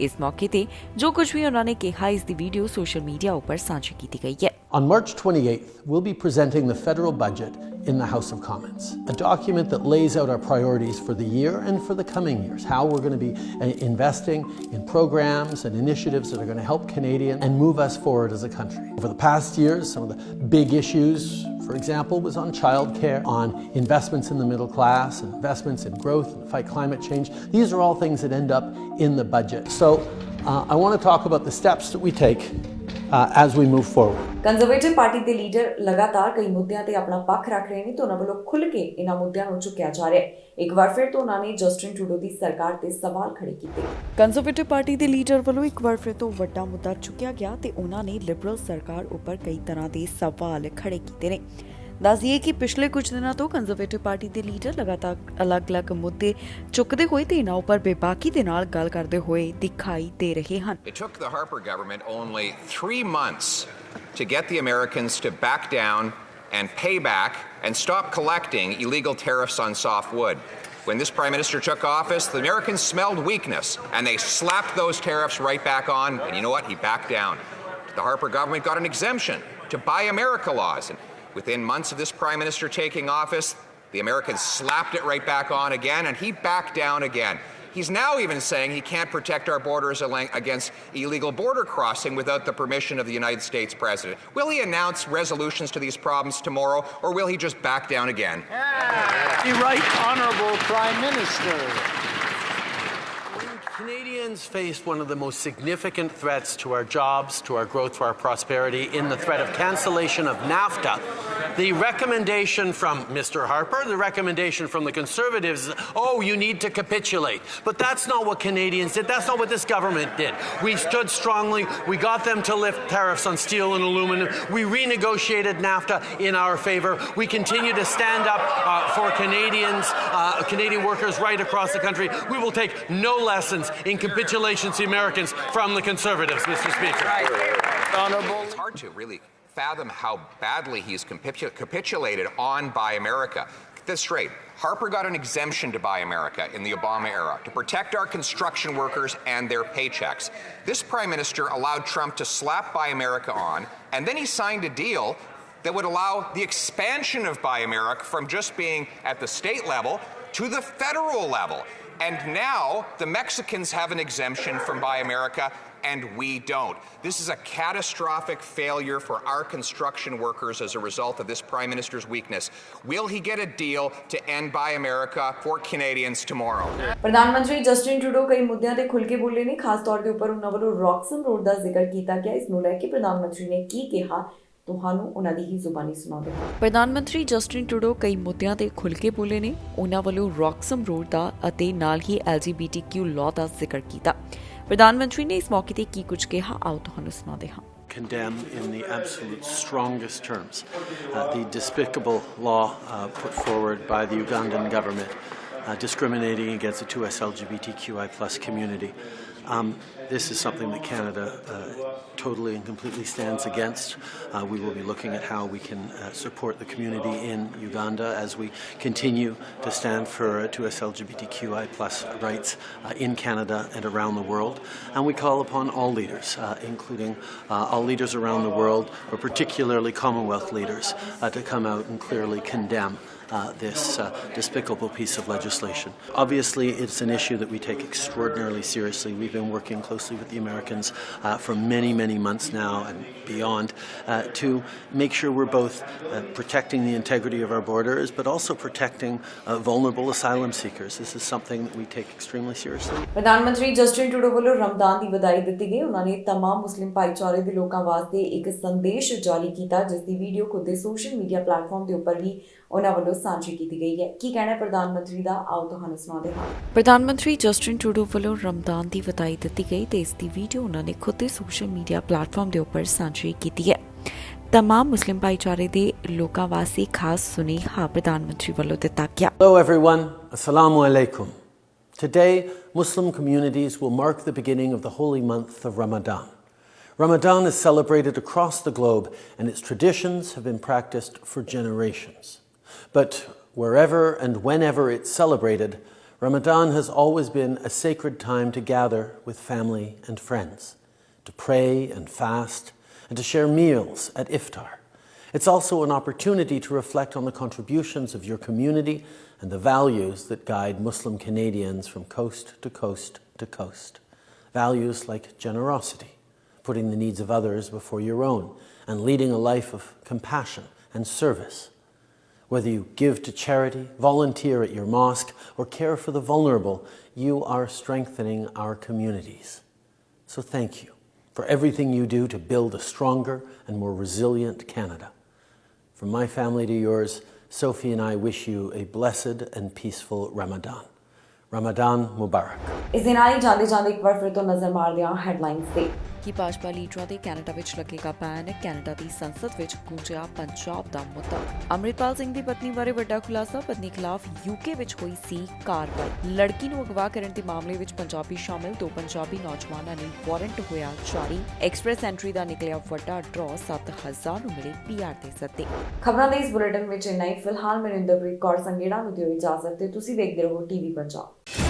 ਇਸ ਮੌਕੇ ਤੇ ਜੋ ਕੁਝ ਵੀ ਉਹਨਾਂ ਨੇ ਕਿਹਾ ਇਸ ਦੀ ਵੀਡੀਓ ਸੋਸ਼ਲ ਮੀਡੀਆ ਉੱਪਰ ਸਾਂਝੀ ਕੀਤੀ ਗਈ ਹੈ। On March 28th, we'll be presenting the federal budget in the House of Commons, a document that lays out our priorities for the year and for the coming years, how we're going to be investing in programs and initiatives that are going to help Canadians and move us forward as a country. Over the past years, some of the big issues, for example, was on childcare, on investments in the middle class, and investments in growth and fight climate change. These are all things that end up in the budget. So I want to talk about the steps that we take as we move forward. Conservative party ਦੇ leader ਲਗਾਤਾਰ ਕਈ ਮੁੱਦਿਆਂ ਤੇ ਆਪਣਾ ਪੱਖ ਰੱਖ ਰਹੇ ਨੇ ਤੇ ਉਹਨਾਂ ਵੱਲੋਂ ਖੁੱਲ੍ਹ ਕੇ ਇਹਨਾਂ ਮੁੱਦਿਆਂ ਨੂੰ ਚੁੱਕਿਆ ਜਾ ਰਿਹਾ ਹੈ। ਇੱਕ ਵਾਰ ਫਿਰ ਤੋਂ ਉਹਨਾਂ ਨੇ ਜਸਟਿਨ ਟਰੂਡੋ ਦੀ ਸਰਕਾਰ ਤੇ ਸਵਾਲ ਖੜੇ ਕੀਤੇ। ਕੰਜ਼ਰਵੇਟਿਵ ਪਾਰਟੀ ਦੇ ਲੀਡਰ ਵੱਲੋਂ ਇੱਕ ਵਾਰ ਫਿਰ ਤੋਂ ਵੱਡਾ ਮੁੱਦਾ ਚੁੱਕਿਆ ਗਿਆ ਤੇ ਉਹਨਾਂ ਨੇ ਲਿਬਰਲ ਸਰਕਾਰ ਉੱਪਰ ਕਈ ਤਰ੍ਹਾਂ ਦੇ ਸਵਾਲ ਖੜੇ ਕੀਤੇ ਨੇ। ਦੱਸ ਦਈਏ ਕਿ ਪਿਛਲੇ ਕੁਝ ਦਿਨਾਂ ਤੋਂ ਕੰਜ਼ਰਵੇਟਿਵ ਪਾਰਟੀ ਦੇ ਲੀਡਰ ਲਗਾਤਾਰ ਅਲੱਗ-ਅਲੱਗ ਮੁੱਦੇ ਚੁੱਕਦੇ ਹੋਏ ਤੇ ਇਹਨਾਂ ਉੱਪਰ ਬੇਬਾਕੀ ਦੇ ਨਾਲ ਗੱਲ ਕਰਦੇ ਹੋਏ ਦਿਖਾਈ ਦੇ ਰਹੇ ਹਨ। It took the Harper government only 3 months to get the Americans to back down and pay back and stop collecting illegal tariffs on softwood. When this Prime Minister took office, the Americans smelled weakness, and they slapped those tariffs right back on, and you know what? He backed down. The Harper government got an exemption to Buy America laws, and within months of this Prime Minister taking office, the Americans slapped it right back on again, and he backed down again. He's now even saying he can't protect our borders against illegal border crossing without the permission of the United States President. Will he announce resolutions to these problems tomorrow, or will he just back down again? The Right Honourable Prime Minister. Canadians faced one of the most significant threats to our jobs, to our growth, to our prosperity in the threat of cancellation of NAFTA. The recommendation from Mr. Harper, the recommendation from the Conservatives is, oh, you need to capitulate. But that's not what Canadians did. That's not what this government did. We stood strongly. We got them to lift tariffs on steel and aluminum. We renegotiated NAFTA in our favor. We continue to stand up for Canadians, Canadian workers right across the country. We will take no lessons in capitulation to the Americans from the Conservatives, Mr. Speaker. Honourable. It's hard to really fathom how badly he's capitulated on Buy America. Get this straight. Harper got an exemption to Buy America in the Obama era to protect our construction workers and their paychecks. This Prime Minister allowed Trump to slap Buy America on, and then he signed a deal that would allow the expansion of Buy America from just being at the state level to the federal level. And now the Mexicans have an exemption from Buy America, and we don't. This is a catastrophic failure for our construction workers as a result of this Prime Minister's weakness. Will he get a deal to end Buy America for Canadians tomorrow? ਪ੍ਰਧਾਨਮੰਤਰੀ Justin Trudeau ਕਈ ਮੁੱਦਿਆਂ ਤੇ ਖੁੱਲ੍ਹ ਕੇ ਬੋਲੇ ਨੇ। ਖਾਸ ਤੌਰ ਤੇ ਉੱਪਰ ਉਹਨਾਂ ਵੱਲੋਂ ਰੌਕਸਮ ਰੋਡ ਦਾ ਜ਼ਿਕਰ ਕੀਤਾ ਗਿਆ। ਇਸ ਨੂੰ ਲੈ ਕੇ ਪ੍ਰਧਾਨ ਮੰਤਰੀ ਨੇ ਕੀ ਕਿਹਾ, ਤੁਹਾਨੂੰ ਉਹਨਾਂ ਦੀ ਹੀ ਜ਼ੁਬਾਨੀ ਸੁਣਾਉਂਦੇ ਹਾਂ। ਪ੍ਰਧਾਨ ਮੰਤਰੀ ਜਸਟਿਨ ਟਰੂਡੋ ਕਈ ਮੁੱਦਿਆਂ ਤੇ ਖੁੱਲ੍ਹ ਕੇ ਬੋਲੇ ਨੇ। ਉਹਨਾਂ ਵੱਲੋਂ ਰੌਕਸਮ ਰੋਡ ਦਾ ਅਤੇ ਨਾਲ ਹੀ LGBTQ ਲਾਅ ਦਾ ਜ਼ਿਕਰ ਕੀਤਾ। ਪ੍ਰਧਾਨ ਮੰਤਰੀ ਨੇ ਇਸ ਮੌਕੇ ਤੇ ਕੀ ਕੁਝ ਕਿਹਾ, ਆਓ ਤੁਹਾਨੂੰ ਸੁਣਾਉਂਦੇ ਹਾਂ। Condemn in the absolute strongest terms the despicable law put forward by the Ugandan government discriminating against the 2S LGBTQI+ community. This is something that Canada totally and completely stands against. We will be looking at how we can support the community in Uganda as we continue to stand for 2S LGBTQI+ rights in Canada and around the world. And we call upon all leaders, including all leaders around the world, but particularly Commonwealth leaders, to come out and clearly condemn this despicable piece of legislation. Obviously, it's an issue that we take extraordinarily seriously. We've been working closely with the Americans for many, many months now and beyond to make sure we're both protecting the integrity of our borders, but also protecting vulnerable asylum seekers. This is something that we take extremely seriously. ਪ੍ਰਧਾਨ ਮੰਤਰੀ Justin Trudeau ਵੱਲੋਂ ਰਮਦਾਨ ਦੀ ਵਧਾਈ ਦਿੱਤੀ ਗਈ। ਉਹਨਾਂ ਨੇ तमाम ਮੁਸਲਿਮ ਭਾਈਚਾਰੇ ਦੇ ਲੋਕਾਂ ਵਾਸਤੇ ਇੱਕ ਸੰਦੇਸ਼ ਜਾਰੀ ਕੀਤਾ, ਜਿਸ ਦੀ ਵੀਡੀਓ ਖੁਦ ਦੇ ਸੋਸ਼ਲ ਮੀਡੀਆ ਪਲੇਟਫਾਰਮ ਦੇ ਉੱਪਰ ਵੀ ਉਹਨਾਂ ਵੱਲੋਂ ਸਾਂਝੀ ਕੀਤੀ ਗਈ ਹੈ। ਕੀ ਕਹਿਣਾ ਪ੍ਰਧਾਨ ਮੰਤਰੀ ਦਾ, ਆਓ ਤੁਹਾਨੂੰ ਸੁਣਾਉਂਦੇ ਹਾਂ। ਪ੍ਰਧਾਨ ਮੰਤਰੀ ਜਸਟਿਨ ਟਰੂਡੋ ਵੱਲੋਂ ਰਮਦਾਨ ਦੀ ਵਧਾਈ ਦਿੱਤੀ ਗਈ ਤੇ ਇਸ ਦੀ ਵੀਡੀਓ ਉਹਨਾਂ ਨੇ ਖੁਦ ਦੇ ਸੋਸ਼ਲ ਮੀਡੀਆ ਪਲੇਟਫਾਰਮ ਦੇ ਉੱਪਰ ਸਾਂਝੀ ਕੀਤੀ ਹੈ। तमाम मुस्लिम भाईचारे ਦੇ ਲੋਕਾਂ ਵਾਸਤੇ ਖਾਸ ਸੁਨੇਹਾ ਪ੍ਰਧਾਨ ਮੰਤਰੀ ਵੱਲੋਂ ਦਿੱਤਾ ਗਿਆ। Hello everyone, Assalamu alaikum. Today, Muslim communities will mark the beginning of the holy month of Ramadan. Ramadan is celebrated across the globe and its traditions have been practiced for generations. But wherever and whenever it's celebrated, Ramadan has always been a sacred time to gather with family and friends, to pray and fast, and to share meals at iftar. It's also an opportunity to reflect on the contributions of your community and the values that guide Muslim Canadians from coast to coast to coast. Values like generosity, putting the needs of others before your own, and leading a life of compassion and service. Whether you give to charity, volunteer at your mosque, or care for the vulnerable, you are strengthening our communities. So thank you for everything you do to build a stronger and more resilient Canada. From my family to yours, Sophie and I wish you a blessed and peaceful Ramadan. Ramadan Mubarak. ਇਸ ਦੇ ਨਾਲ ਹੀ ਜਾਂਦੇ ਜਾਂਦੇ ਇੱਕ ਵਾਰ ਫਿਰ ਤੋਂ ਨਜ਼ਰ ਮਾਰਦੇ ਹਾਂ ਹੈਡਲਾਈਨਸ ਤੇ। ਕਿ ਭਾਜਪਾ ਲੀਡਰਾਂ ਦੇ ਕੈਨੇਡਾ ਵਿੱਚ ਲੱਗੇਗਾ ਬੈਨ, ਕੈਨੇਡਾ ਦੀ ਸੰਸਦ ਵਿੱਚ ਗੂੰਜਿਆ ਪੰਜਾਬ ਦਾ ਮੁੱਦਾ। ਅੰਮ੍ਰਿਤਪਾਲ ਸਿੰਘ ਦੀ ਪਤਨੀ ਬਾਰੇ ਵੱਡਾ ਖੁਲਾਸਾ, ਪਤਨੀ ਖਿਲਾਫ ਯੂਕੇ ਵਿੱਚ ਹੋਈ ਸੀ ਕਾਰਵਾਈ। ਲੜਕੀ ਨੂੰ ਅਗਵਾ ਕਰਨ ਦੇ ਮਾਮਲੇ ਵਿੱਚ ਪੰਜਾਬੀ ਸ਼ਾਮਿਲ 2 ਪੰਜਾਬੀ ਨੌਜਵਾਨਾਂ ਨੂੰ ਵਾਰੰਟ ਹੋਇਆ ਜਾਰੀ। ਐਕਸਪ੍ਰੈਸ ਐਂਟਰੀ ਦਾ ਨਿਕਲਿਆ ਵੱਡਾ ਡਰਾਅ, 7000 ਨੂੰ ਮਿਲੇ PR ਦੇ ਸੱਦੇ। ਖਬਰਾਂ ਦੇ ਇਸ ਬੁਲੇਟਿਨ ਵਿੱਚ ਇੰਨਾ ਹੀ। ਫਿਲਹਾਲ ਮਨਿੰਦਰਪ੍ਰੀਤ ਕੌਰ ਸੰਗੇੜਾ ਨੂੰ ਦਿਓ ਇਜਾਜ਼ਤ ਤੇ ਤੁਸੀਂ ਵੇਖਦੇ ਰਹੋ TV ਪੰਜਾਬ।